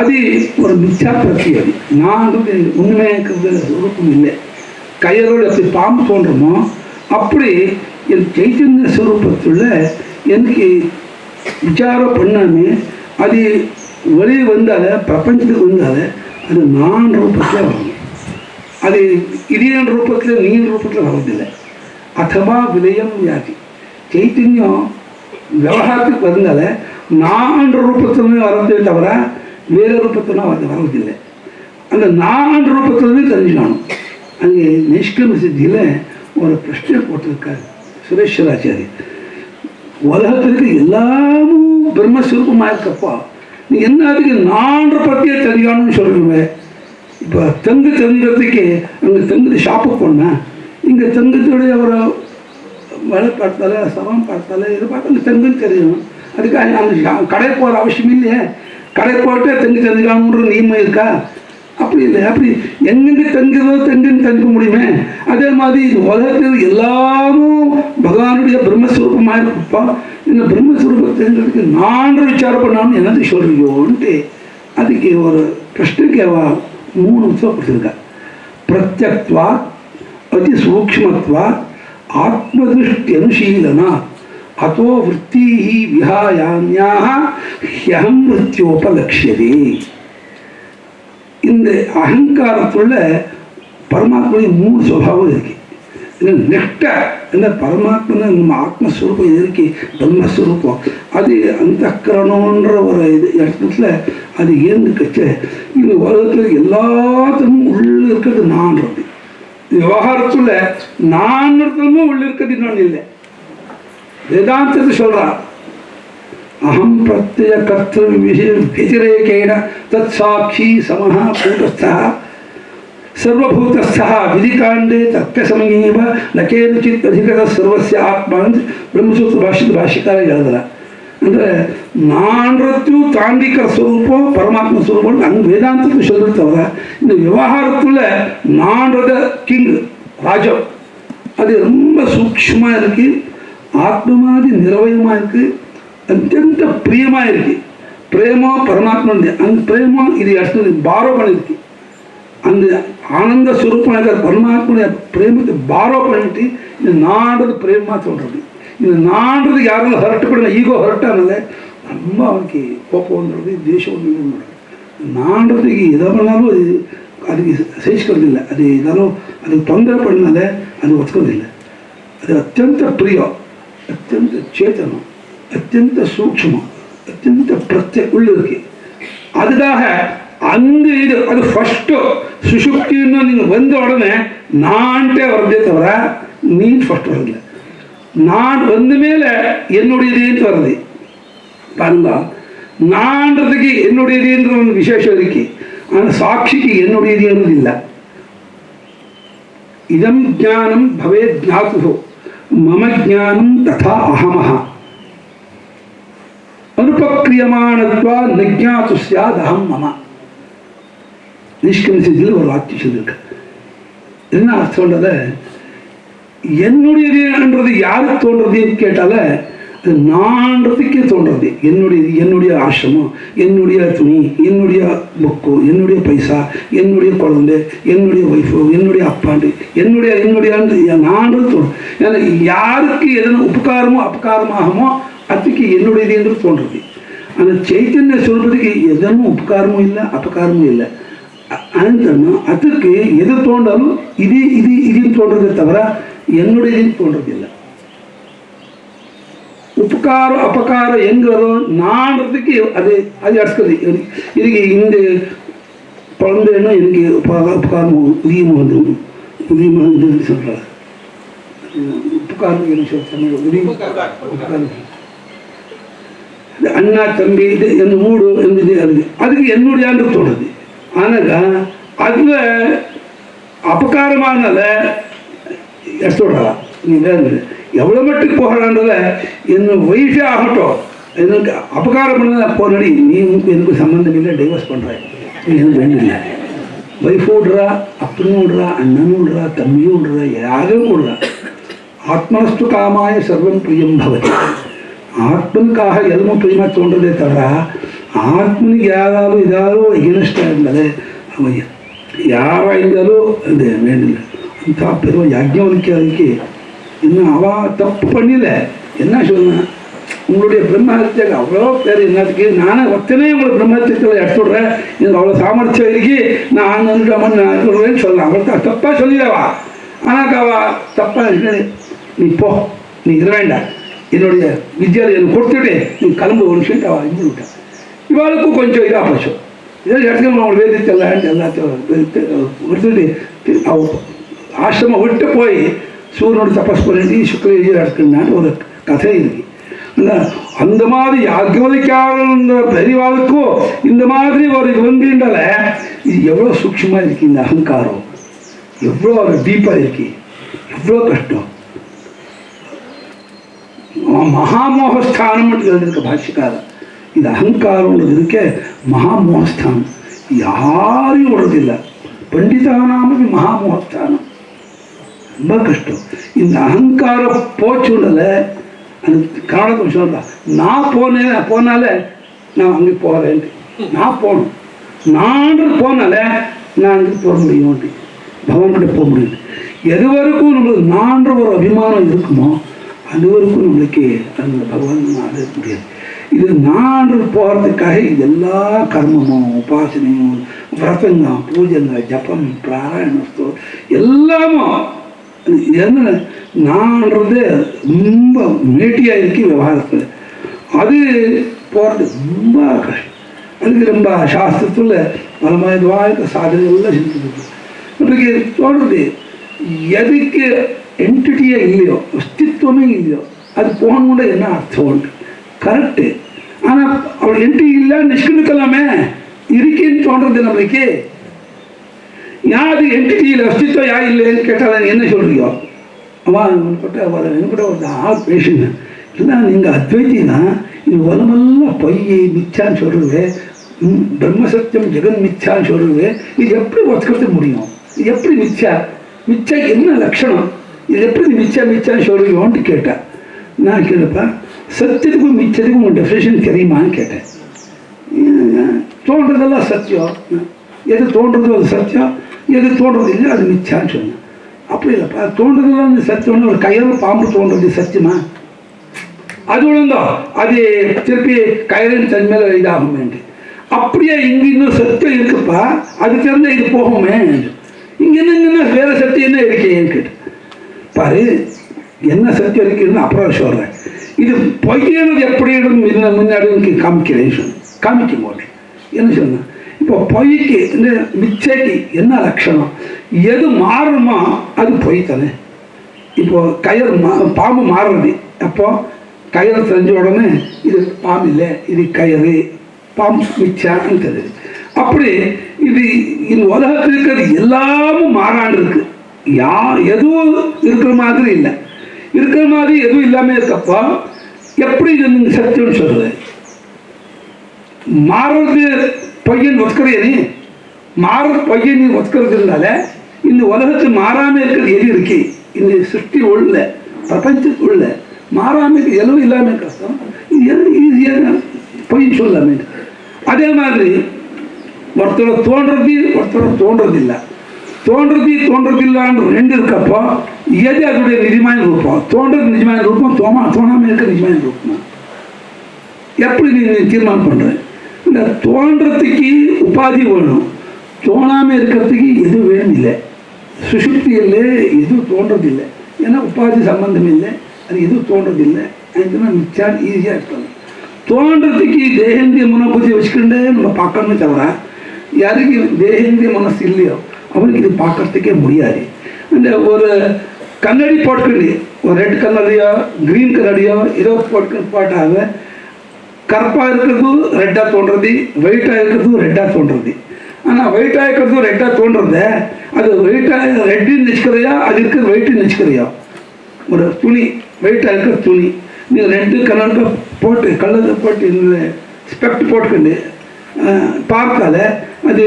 அது ஒரு மிச்சா பிரத்தியம். நான்றது உண்மையாக்கிறது சுரூபம் இல்லை. கையரோடு எப்படி பாம்பு தோன்றமோ அப்படி என் சைத்தன்ய ஸ்வரூபத்தில் எனக்கு விசாரம் பண்ணாமல் அது வெளியே வந்தால் பிரபஞ்சத்துக்கு வந்தால் அது நான் ரூபத்தில் வரணும். அது இதயன் ரூபத்தில் நீர் ரூபத்தில் வரதில்லை. அதுவா விலயம் வியாதி சைத்தன்யம் விவகாரத்துக்கு வந்தால் நான் ரூபத்தில் வரதே தவிர வேறு ரூபத்தில் வரதில்லை. அந்த நான் ரூபத்திலே தெரிஞ்சுக்கணும். அங்கே நிஷ்கர்ம சித்தியில் ஒரு பிரச்சனை போட்டிருக்காரு சுரேஸ்வராச்சாரி. உலகத்திற்கு எல்லாமும் பிரம்மஸ்வரூபமாக இருக்கப்பா நீ என்ன அதுக்கு நான்ற பற்றியே தெரியாணும்னு சொல்லுவேன். இப்போ தெங்கு தெரிஞ்சதுக்கு அங்கே தெங்கு ஷாப்புக்கு போனேன். இங்கே தெங்குடைய ஒரு வேலை பார்த்தாலே சவம் பார்த்தாலே இது பார்த்தா அந்த தெங்குன்னு தெரியணும். அதுக்கு அந்த கடை போகிற அவசியம் இல்லையே. கடை போட்டு தெங்கு தெரிஞ்சுக்கணுன்ற நியமம் இருக்கா? அப்படி இல்லை. அப்படி எங்கெங்கே தெரிஞ்சதோ தெங்குன்னு தெரிஞ்சுக்க முடியுமே. அதே மாதிரி உலகத்தில் எல்லாமும் பகவானுடைய பிரம்மஸ்வரூபமாக இருப்பா. இந்த பிரம்மஸ்வரூபத்தை தெரிஞ்சதுக்கு நான் விசாரம் பண்ணாலும் என்னது சொல்றியோன்ட்டு அதுக்கு ஒரு பிரஷ்னக்கு 3 உற்சவம் கொடுத்துருக்கா. பிரத்யக்த்வா அதி சூக்ஷ்மத்வா ஆத்மதிருஷ்டி அனுசீலனா அதோ விற்பி விஹாயான்யாக ஹ்யம் விருத்தியோபலக்ஷதே. இந்த அகங்காரத்துள்ள பரமாத்மனுடைய 3 சுபாவம் இருக்கு. நெக்ட இந்த பரமாத்மனை நம்ம ஆத்மஸ்வரூபம் இருக்கு பிரம்மஸ்வரூபம். அது அந்த கரணன்ற ஒரு இடத்துல அது ஏந்து கச்ச இந்த உலகத்தில் எல்லாத்துக்கும் உள்ள இருக்கிறது நான்றது. விவகாரத்துல நான்றதுமே உள்ள இருக்கிறது இன்னொன்று இல்லை. வேதாந்தத்தை சொல்றார் அகம் பிரத்ய கர்த்தൃ விதிரேகேன தத் சாட்சி சமஹ கூட்டஸ்தா சர்வபூதஸ்தா விதிகாண்டே தத்சமயேவ நகேனச்சித் அதிகத சர்வஸ்ய ஆத்மான் பிரம்மசூತ್ರ ಭಾಷ್ಯಕಾರ ಹೇಳಿದಾರೆ. ಅಂದರೆ நான்றத்து தாண்டிக்கிற ஸ்வரூபம் பரமாத்ம ஸ்வரூபம் அங்கே வேதாந்தத்தை சொல்றது தவிர இந்த விவகாரத்தில் நான்றத கிங் ராஜம் அது ரொம்ப சூக்ஷ்மமாக இருக்குது. ஆத்ம மாதிரி நிரவயமாக இருக்குது. அत्यंत பிரியமாக இருக்குது. பிரேமா பரமாத்மா அந்த பிரேமா இது அடுத்தது பாரோ பண்ணிருக்கு. அந்த ஆனந்த ஸ்வரூபம் இருக்கிற பரமாத்மனுடைய பிரேமத்தை பாரோ பண்ணிட்டு இந்த நான்றது பிரேமா சொல்கிறது. இந்த நான்றது யாரும் ஹரட்டுப்பட ஈகோ ஹரட்டானல ரொம்ப அவனுக்கு கோப்பம் வந்துடுறது, தேசம் வந்துடுறது. நான்றதுக்கு எதை பண்ணாலும் அது அதுக்கு சகிச்சுக்கிறது இல்லை. அது எதாலும் அதுக்கு தொந்தரவு பண்ணால அது ஒத்துக்கிறது இல்லை. அது அத்தியந்த பிரியம், அத்தியந்த சேத்தனம், அத்தியந்த சூக்ஷ்மம், அத்தியந்த பிரத்ய உள்ள இருக்கு. அதுக்காக அந்த இது அது ஃபஸ்ட்டு சுசுப்தின்னு நீங்கள் வந்த உடனே நான்ட்டே வரதே தவிர நீ ஃபஸ்ட்டு வரல. நான் வந்த மேலே என்னுடையதுன்னு வருது பாருங்க. நான்றதுக்கு என்னுடையதுன்ற ஒரு விசேஷம் இருக்கு. ஆனால் சாட்சிக்கு என்னுடையதுன்றது இல்லை. இதம் ஜானம் பவே ஜாத்து மம ஜானம் ததா அகமஹ அனுபக்ரியமானத்வா நஜ்ஞாத்து ஸ்யாத் அகம் மம. நிஷ்கம்சிதில் ஒரு வாக்கியம் சொல்லியிருக்கு. என்ன அர்த்தம்ன்றத என்னுடையதுன்றது யாருக்கு தோன்றதுன்னு கேட்டால அது நான்றதுக்கே தோன்றது. என்னுடைய ஆசிரமம், என்னுடைய துணி, என்னுடைய புக்கு, என்னுடைய பைசா, என்னுடைய குழந்தை, என்னுடைய ஒய்ஃபு, என்னுடைய அப்பாண்டு, என்னுடைய நான்றது தோணும். ஏன்னா யாருக்கு எதனா உபகாரமோ அபகாரமாகமோ அதுக்கு என்னுடையது என்று தோன்றது. ஆனால் சைத்தன்ய சொல்றதுக்கு எதனும் உபகாரமும் இல்லை அபகாரமும் இல்லை. அதுக்கு எது தோன்றாலும் இதுன்னு தோன்றதே தவிர என்னுடையதுன்னு தோன்றது இல்லை. உபகாரம் அபகாரம் எங்கிறதும் நான்றதுக்கு அது அடுத்தது. இதுக்கு இந்த குழந்தைன்னா எனக்கு உபகாரம் உதயமாக சொல்கிறார். உபகாரம் உபகாரம் அண்ணா தம்பி இது என் மூடு இருந்தது அதுக்கு என்னுடையாண்டு தோணுது. ஆனால் அதில் அபகாரமானால சொல்கிறான் நீ வேறு எவ்வளோ மட்டுக்கு போகிறான்றத என்ன ஒய்ஃபே ஆகட்டும் எனக்கு அபகாரம் பண்ண போனடி நீ எனக்கு சம்மந்தம் இல்லை டைவர்ஸ் பண்ணுறேன் நீ எனக்கு வேணும் இல்லை. ஒய்ஃபும் விடுறா, அப்பனும் விடுறா, அண்ணனும் விடுறா, தம்பியும் விடுறா, யாரும் விடுறா. ஆத்மனஸ்து காமாய சர்வம் பிரியம் பவதி. ஆத்மனுக்காக எதுவும் பிரியமாக தோன்றதே தவிர ஆத்மனுக்கு யாராலும் ஏதாவது எகென்ஸ்டாக இருந்தது அவன் யாராக இருந்தாலும் அது வேண்டில்லை. அந்த பெரும் யாஜ்ஞவல்கியாருக்கு இன்னும் அவன் தப்பு பண்ணல. என்ன சொல்லுவேன், உங்களுடைய பிரம்மஹத்தியாக அவ்வளோ பேர் என்னத்துக்கு நானே ஒத்தனே உங்களை பிரம்மஹத்தியத்தில் எடுத்து விட்றேன், எனக்கு அவ்வளோ சாமர்த்தியம் இருக்கு, நான் நான் சொல்கிறேன்னு சொல்லலாம். அவள் தப்பாக சொல்லிடவா. ஆனால் அவள் தப்பாக நீ போ, நீ இது வேண்டாம், என்னுடைய வித்யாலயம் எனக்கு கொடுத்துட்டு நீ கிளம்பு ஒரு விஷயத்தை அவள் அஞ்சு விட்டான். இவாளுக்கும் கொஞ்சம் இதாக போச்சோம். இதே இடத்துல அவங்களை வேதித்தெல்லாம் எல்லாத்தையும் எடுத்துட்டு அவள் ஆசிரமம் விட்டு போய் சூரியனோட தபஸ் பண்ணி சுக்ரீஜர் எடுத்துனான்னு ஒரு கதை இருக்கு. அந்த மாதிரி யாஜ்ஞவல்கியார்ன்ற பெரியவாளுக்கும் இந்த மாதிரி ஒரு இது வந்துட்டால இது எவ்வளோ சூக்ஷமாக இருக்கு. இந்த அகங்காரம் எவ்வளோ ஒரு டீப்பாக இருக்கு, எவ்வளோ கஷ்டம். மகாமோகஸ்தானம் எழுதியிருக்க பாஷ்யக்காரன். இந்த அகங்காரம்ன்றது இருக்க மகாமோகஸ்தானம், யாரையும் விடுறதில்லை. பண்டிதானாம மகாமோகஸ்தானம் ரொம்ப கஷ்டம். இந்த அகங்காரம் போச்சுன்றத அந்த கன்னடம் சொல்கிறான். நான் போனாலே நான் அங்கே போகிறேன், நான் போகணும், நான் போனால நான் அங்கே போக முடியும், பகவான்கிட்ட போக முடியும். எது வரைக்கும் நம்மளுக்கு நான்ற ஒரு அபிமானம் இருக்குமோ அது வரைக்கும் நம்மளுக்கு அந்த பகவான் அடைய முடியாது. இது நான் போகிறதுக்காக இது எல்லா கர்மமும் உபாசனையும் விரதங்க பூஜைங்க ஜபம் பிராராயணம் எல்லாமும் என்ன நான்றது ரொம்ப மேட்டியாக இருக்கு விவகாரத்தில். அது போகிறது ரொம்ப கஷ்டம். அதுக்கு ரொம்ப சாஸ்திரத்தில் பலமாயதுவாக சாதனைகள்லாம் செஞ்சுருக்கு. நம்மளுக்கு தோன்றது எதுக்கு என்டிட்டியே இல்லையோ அஸ்தித்வமே இல்லையோ அது போகணும்னா என்ன அர்த்தம் உண்டு கரெக்டு. ஆனால் அவள் என்டிட்டி இல்லை நிஷ்கணுக்கலாமே இருக்கேன்னு தோன்றது நம்மளுக்கு. யாரு என்டிட்டியில் அஸ்தித்வம் யா இல்லைன்னு கேட்டால் என்ன சொல்றியோ அவன் என்கிட்ட ஒரு ஆள் பேசுங்க இல்லை நீங்கள் அத்வைத்தினா இது உலமெல்லாம் பொய்யை மிச்சான்னு சொல்லுவே, பிரம்மசத்தியம் ஜெகன் மிச்சான்னு சொல்லுவே, இது எப்படி ஒத்துக்கிறது முடியும்? இது எப்படி மிச்சா என்ன லட்சணம்? இது எப்படி மிச்சான்னு சொல்லுவோன்ட்டு கேட்டேன். நான் கேட்டப்பா சத்தியத்துக்கும் மிச்சத்துக்கும் உங்கள் டெஃபினேஷன் தெரியுமான்னு கேட்டேன். தோன்றதெல்லாம் சத்தியம், எது தோன்றது அது சத்தியம், எது தோன்றது இல்லை அது மிச்சான்னு சொன்னேன். அப்படி இல்லைப்பா தோன்றதெல்லாம் சத்தியம்னு ஒரு கயிறு பாம்பு தோன்றது சத்தியமா? அது விழுந்தோ அது திருப்பி கயிறின் தன்மையில் இதாகும் என்று. அப்படியே இங்கே இன்னும் சத்தியம் இருக்குப்பா, அது தெரிஞ்ச இது போகுமே. இங்கே என்ன வேற சத்தியம் என்ன இருக்கேன்னு கேட்டு பாரு, என்ன சத்தியம் இருக்குன்னு அப்புறம் சொல்கிறேன். இது பொய்யனது எப்படி முன்னாடி காமிக்கிறேன்னு சொன்னேன். காமிக்க போட்டேன் என்ன சொன்னேன். இப்போ பொய்க்கு இந்த மிச்சைக்கு என்ன லட்சணம்? எது மாறுமோ அது பொய் தானே. இப்போ கயிறு பாம்பு மாறுறது, அப்போ கயிறு தெரிஞ்ச உடனே இது பாம்பு இல்லை இது கயிறு, பாம்பு மிச்சான்னு தெரியுது. அப்படி இது இந்த உலகத்தில் இருக்கிறது எல்லாமும் மாறாண்டு இருக்கு. எதுவும் இருக்கிற மாதிரி இல்லை, இருக்கிற மாதிரி எதுவும் இல்லாமல் இருக்கப்போ எப்படி இது நீங்கள் சத்தியம்னு சொல்றது? மாறுறது பொய்யன் ஒத்துக்கிறே, நீ மாறுறது பொய்யன் நீ ஒத்துக்கிறதுனால இந்த உலகத்தில் மாறாமல் இருக்கிறது எது இருக்கு? இந்த சிருஷ்டி உள்ள பிரபஞ்சத்து உள்ள மாறாமல் எதுவும் இல்லாமல் கஷ்டம். இது ஈஸியாக பொய் சொல்லாமே. அதே மாதிரி ஒருத்தரை தோன்றதில்லை தோன்றதில்லான்னு ரெண்டு இருக்கப்போ எது அதோடைய நிஜமான ரூபம்? தோன்றது நிஜமான ரூபம், தோணாமல் இருக்க நிஜமான ரூபமா? எப்படி நீங்கள் தீர்மானம் பண்ணுற? இந்த தோன்றதுக்கு உபாதி வேணும், தோணாமல் இருக்கிறதுக்கு எதுவும் வேணும் இல்லை. சுசுப்தியில் எதுவும் தோன்றதில்லை, ஏன்னா உபாதி சம்பந்தம் இல்லை, அது எதுவும் தோன்றதில்லை. அதுக்குன்னா மிச்சான் ஈஸியாக இருக்காங்க. தோன்றதுக்கு தேகேந்திய மனோபுத்தி வச்சுக்கிட்டே நம்ம பார்க்கணுமே தவிர யாருக்கு தேகேந்திய மனசு இல்லையோ அவனுக்கு இது பார்க்கறதுக்கே முடியாது. அந்த ஒரு கண்ணாடி போட்டுக்கிண்டு ஒரு ரெட் கலரையோ க்ரீன் கலரையோ ஏதோ போட்டுக்கிட்டு போட்டாங்க, கருப்பாக இருக்கிறது ரெட்டாக தோன்றது, வெயிட்டாக இருக்கிறது ரெட்டாக தோன்றது. ஆனால் வெயிட்டாக இருக்கிறது ரெட்டாக தோன்றது அது வெயிட்டாக ரெட்டுன்னு நினச்சிக்கிறையா, அது இருக்கிற வெயிட்டுன்னு நினச்சிக்கிறையா? ஒரு துணி வெயிட்டாக இருக்கிற துணி நீங்கள் ரெண்டு கலருக்கு போட்டு கலரில் போட்டு இந்த ஸ்பெக்ட் போட்டுக்கிண்டு பார்த்தால அது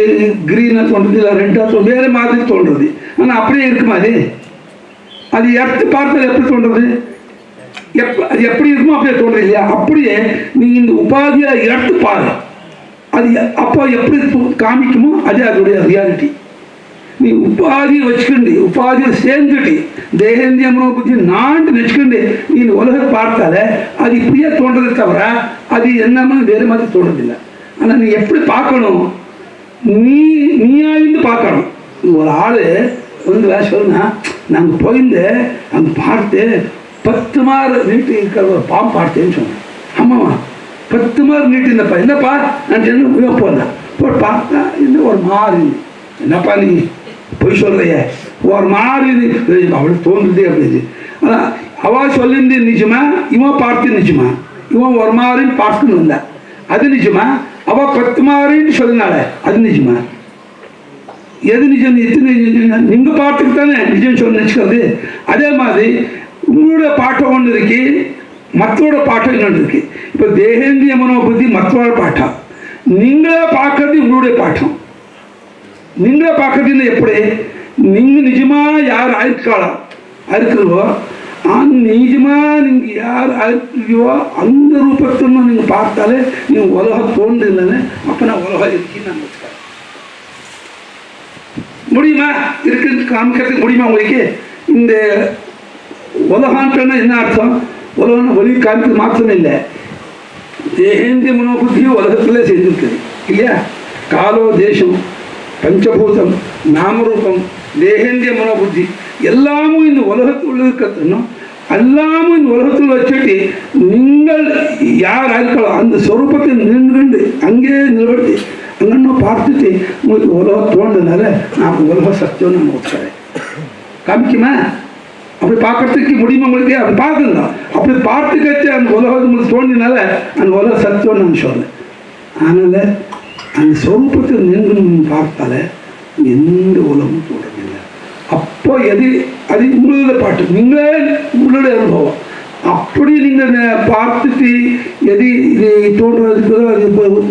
க்ரீனாக தோன்றது இல்லை ரெட்டாக தோன்றது, வேறு மாதிரி தோன்றது. ஆனால் அப்படியே இருக்குமா? அது எடுத்து பார்த்தால் எப்படி தோன்றது? அது எப்படி இருக்குமோ அப்படியே தோன்றது இல்லையா? அப்படியே நீங்கள் இந்த உபாதியை எடுத்து பாரு, அது அப்போ எப்படி காமிக்குமோ அது அதோடைய ரியாலிட்டி. நீ உபாதியை வச்சுக்கிண்டு உபாதியில் சேர்ந்துட்டு தேகேந்திய மனோபுத்தி நான்ட்டு நினச்சிக்கிண்டு நீ உலகத்தை பார்த்தால அது இப்படியே தோன்றதை தவிர அது என்னன்னு வேறு மாதிரி தோன்றதில்லை. ஆனால் நீ எப்படி பார்க்கணும்? நீயாயிருந்து பார்க்கணும். ஒரு ஆள் வந்து வேலை சொல்லுன்னா நாங்கள் போயிருந்து அங்கே பார்த்து 10 மாறு நீட்டு இருக்கிற ஒரு பாம்பு பார்த்தேன்னு சொன்னேன். ஆமாம்மா 10 மாறு நீட்டு இருந்தப்பா, என்னப்பா நான் சென்று போனேன் போய் பார்த்தா இன்னும் ஒரு மாறு. என்னப்பா நீ பொய் சொல்கிறைய? ஒரு மாறு அவளுக்கு தோன்றுதே அப்படின்னு. அதான் அவள் சொல்லிருந்து நிஜமா, இவன் பார்த்து நிஜமா? இவன் ஒரு மாறுன்னு பார்த்துன்னு வந்தான், அது நிஜமா? அவள் 10 மாறுன்னு சொல்லினால அது நிஜமா? எது நிஜம்? எத்தனை நீங்கள் பாட்டுக்கு தானே நிஜம் சொல்லி நினச்சிக்கிறது. அதே மாதிரி உங்களோட பாட்டம் ஒன்று இருக்கு, மற்றோட பாட்டம் இன்னொன்று இருக்கு. இப்போ தேகேந்திய மனோபுத்தி மற்றோட பாட்டம், நீங்களே பார்க்கறது உங்களுடைய பாட்டம். நீங்களே பார்க்கறதுன்னு எப்படி? நீங்கள் நிஜமாக யார் ஆயிருக்காளோ இருக்கிறவோ நிஜமாக நீங்கள் யார் ஆயிருக்கோ அந்த ரூபத்தை நீங்கள் பார்த்தாலே நீங்கள் உலகம் தோன்று இல்லைன்னு அப்போ நான் உலகம் இருக்குன்னு நான் வச்சுக்கிறேன். முடியுமா? இருக்குன்னு காமிக்கிறதுக்கு முடியுமா உங்களுக்கு? இந்த உலகான்ட்டுன்னா என்ன அர்த்தம்? உலகம் வெளியே காமிக்கிறது மாத்திரம் இல்லை, தேகேந்திய மனோபுத்தியும் உலகத்தில் செஞ்சுருக்குது இல்லையா? காலோ தேசம் பஞ்சபூதம் நாமரூபம் தேகேந்திய மனோபுத்தி எல்லாமும் இந்த உலகத்துள்ள இருக்கிறதுனும் எல்லாமும் இந்த உலகத்தில் வச்சுட்டு நீங்கள் யார் இருக்கலாம் அந்த சொரூபத்தை நின்று அங்கே நிலவட்டி அங்கே பார்த்துட்டு உங்களுக்கு உலகம் தோன்றதுனால நான் உலக சத்தியம் நான் ஒத்துக்கிறேன். காமிக்குமா? அப்படி பார்க்கறதுக்கு முடியுமா உங்களுக்கு? அப்படி பார்க்குங்க. அப்படி பார்த்துக்கச்சு அந்த உலகம் உங்களுக்கு தோன்றினால அந்த உலக சத்தியம் நான் சொல்றேன். அதனால் அந்த சொரூபத்தை நின்று பார்த்தால எந்த உலகமும் தோன்றதில்லை. அப்போ எது அது உங்களுடைய பாட்டு, நீங்களே உங்களுடைய அனுபவம். அப்படி நீங்கள் பார்த்துட்டு எது இது தோன்றதுக்கு அது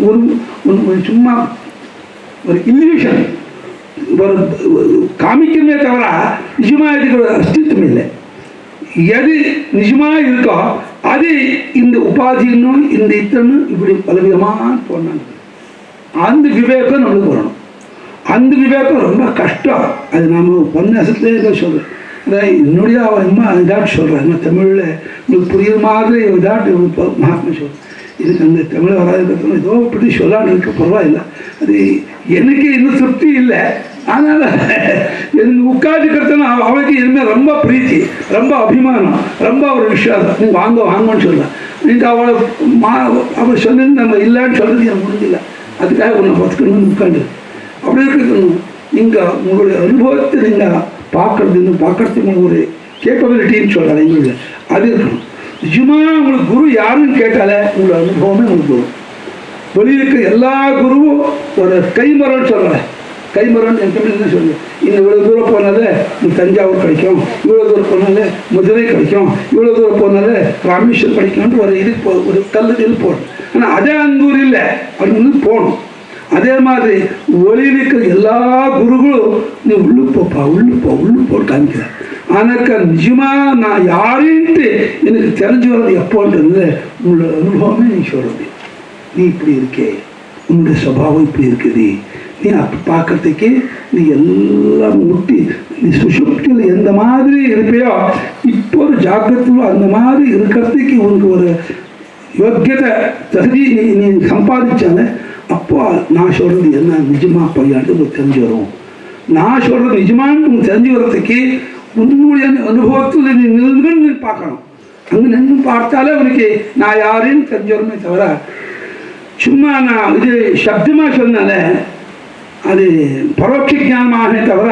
ஒரு சும்மா ஒரு இல்யூஷன், ஒரு காமிக்கமே தவிர நிஜமாக இருக்கிற அஸ்தித்வம் இல்லை. எது நிஜமாக இருக்கோ அது இந்த உபாதின்னும் இந்த இத்தனும் இப்படி பலவிதமாக போனாங்க. அந்த விவேகம் நம்மளுக்கு வரணும். அந்த விவேகம் ரொம்ப கஷ்டம். அது நம்ம உபன்யாசத்துலேயே சொல்கிறேன். அதான் என்னுடைய அம்மா இதாட்டு சொல்கிறாங்க தமிழில் உங்களுக்கு புரியுற மாதிரி இதாட்டு மகாத்மா சொல்கிறேன். இதுக்கு அந்த தமிழ் வராதுக்கிறதும் ஏதோ இப்படி சொல்லான்னு இருக்க பரவாயில்லை. அது எனக்கு இன்னும் திருப்தி இல்லை. அதனால் எனக்கு உட்காந்துக்கிறதுனா அவளுக்கு இனிமேல் ரொம்ப பிரீத்தி, ரொம்ப அபிமானம், ரொம்ப ஒரு விஷயம். நீங்கள் வாங்கன்னு சொல்லலாம். நீங்கள் அவளை அவள் சொல்லி நம்ம இல்லைன்னு சொல்கிறது எனக்கு முடிஞ்சில்லை. அதுக்காக உன்னை பார்த்துக்கணும்னு உட்காந்து அப்படி இருக்கணும். நீங்கள் உங்களுடைய அனுபவத்தை நீங்கள் பார்க்கறதுக்கு ஒரு கேப்பபிலிட்டின்னு சொல்கிறாங்க எங்களுக்கு, அது இருக்கணும். நிஜமாக உங்களுக்கு குரு யாருன்னு கேட்டாலே உங்களோட அனுபவமே உங்களுக்கு குரு. வெளியில் இருக்க எல்லா குருவும் ஒரு கைமரம்னு சொல்கிறேன். கைமரம்னு என் தமிழ் தான் சொல்லுவேன். இன்னும் இவ்வளோ தூரம் போனாலே தஞ்சாவூர் கிடைக்கும், இவ்வளோ தூரம் போனாலே மதுரை கிடைக்கும், இவ்வளோ தூரம் போனாலே ராமேஸ்வரம் கிடைக்கும்னு ஒரு இது ஒரு கல் இது போடணும். ஆனால் அதே அந்த ஊர் இல்லை, அது வந்து போகணும். அதே மாதிரி வெளியில் இருக்கிற எல்லா குருகளும் நீ உள்ளு போட்டு காமிக்கிறார். ஆனாக்கா நிஜமா நான் யாருன்ட்டு எனக்கு தெரிஞ்சு வர்றது எப்போன்றது உங்களோட அனுபவமே நீ சொல்றது. நீ இப்படி இருக்கே, உன்னுடைய சுபாவம் இப்படி இருக்குது, நீ அப்படி பார்க்கறதுக்கே நீ எல்லாம் முட்டி நீ சுஷுப்தியில் எந்த மாதிரி இருப்பையோ இப்போ ஒரு ஜாக்கிரத்தில் அந்த மாதிரி இருக்கிறதுக்கு உனக்கு ஒரு யோக்கியத்தை தகுதி நீ சம்பாதிச்சாங்க. அப்போ நான் சொல்கிறது என்ன நிஜமா பையாண்டு உங்களுக்கு தெரிஞ்சு வரும். நான் சொல்கிறது நிஜமானு உங்களுக்கு தெரிஞ்சு வர்றதுக்கு உன்னுடைய அனுபவத்தில் நீ நின்று பார்க்கணும். அங்கே நின்று பார்த்தாலே உனக்கு நான் யாருன்னு தெரிஞ்சு வருமே தவிர சும்மா நான் இது சப்தமாக சொன்னால அது பரோட்ச ஜானமாகவே தவிர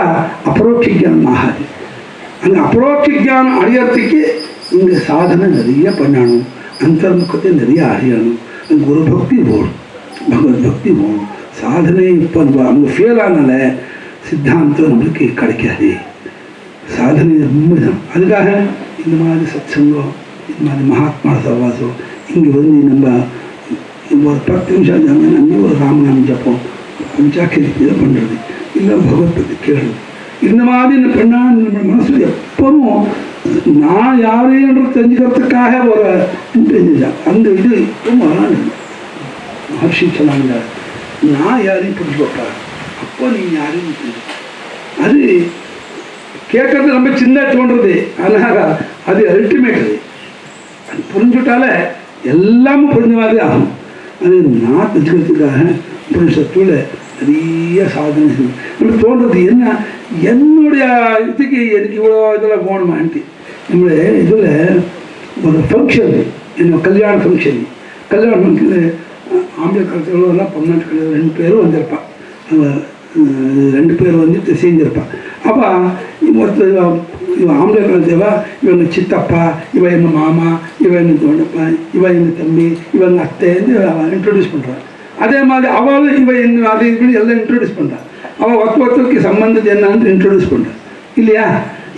அபரோட்ச ஜானம் ஆகாது. அந்த அபரோட்ச ஜானம் அடையிறதுக்கு இங்கே சாதனை நிறைய பண்ணணும், அந்தர்முகத்தை நிறைய அறியணும், குரு பக்தி போகணும், பகவத் பக்தி போகணும். சாதனை இப்போ அவங்க ஃபெயில் ஆனால சித்தாந்தம் நம்மளுக்கு கிடைக்காது. சாதனை ரொம்ப தான். அதுக்காக இந்த மாதிரி சத்சங்கம், இந்த மாதிரி மகாத்மா சவாசம் இங்கே வந்து நம்ம ஒரு 10 நிமிஷம் ஜாமீன் அங்கே ஒரு ராமநாமம் ஜப்போம் அஞ்சாக்கி இதை பண்ணுறது இல்லை பகவத்பதி கேள்வி இந்த மாதிரி இந்த பெண்ணா நம்ம மனசில் எப்பவும் நான் யாரையும் தெரிஞ்சுக்கிறதுக்காக ஒரு அந்த இது எப்பவும் வராது. மகர்ஷி சொன்னாங்க நான் யாரையும் புரிஞ்சுக்கப்பா, அப்போ நீங்கள் யாரையும் புரிஞ்சு அது கேட்கறது ரொம்ப சின்ன தோன்றுறது. ஆனால் அது அல்டிமேட். அது புரிஞ்சுட்டால எல்லாமே புரிஞ்ச மாதிரி ஆகும். அது நான் தெரிஞ்சுக்கிறதுக்காக புரிசத்துல நிறைய சாதனை நம்ம தோன்றது என்ன என்னுடைய இதுக்கு எனக்கு இவ்வளோ இதெல்லாம் போகணுமான்ட்டு. நம்மளுடைய இதில் ஒரு ஃபங்க்ஷன் என்ன கல்யாண ஃபங்க்ஷன் ஆம்பளை காலத்துலாம் பொம்நாட்டு கல்யாணம் 2 பேரும் வந்திருப்பான். 2 பேர் வந்துட்டு சேர்ந்திருப்பான். அப்போ ஒருத்தர் இவன் ஆம்பளை காலத்தேவா இவங்க சித்தப்பா, இவன் எங்கள் மாமா, இவன் எங்கள் தோண்டப்பா, இவன் எங்கள் தம்பி, இவங்க அத்தைன்னு இன்ட்ரடியூஸ் பண்ணுறான். அதே மாதிரி அவளும் இவன் அது இப்படி எல்லாம் இன்ட்ரடியூஸ் பண்ணுறான். அவள் ஒருத்தருக்கு சம்பந்தத்தை என்னன்னு இன்ட்ரடியூஸ் பண்ணுறான் இல்லையா?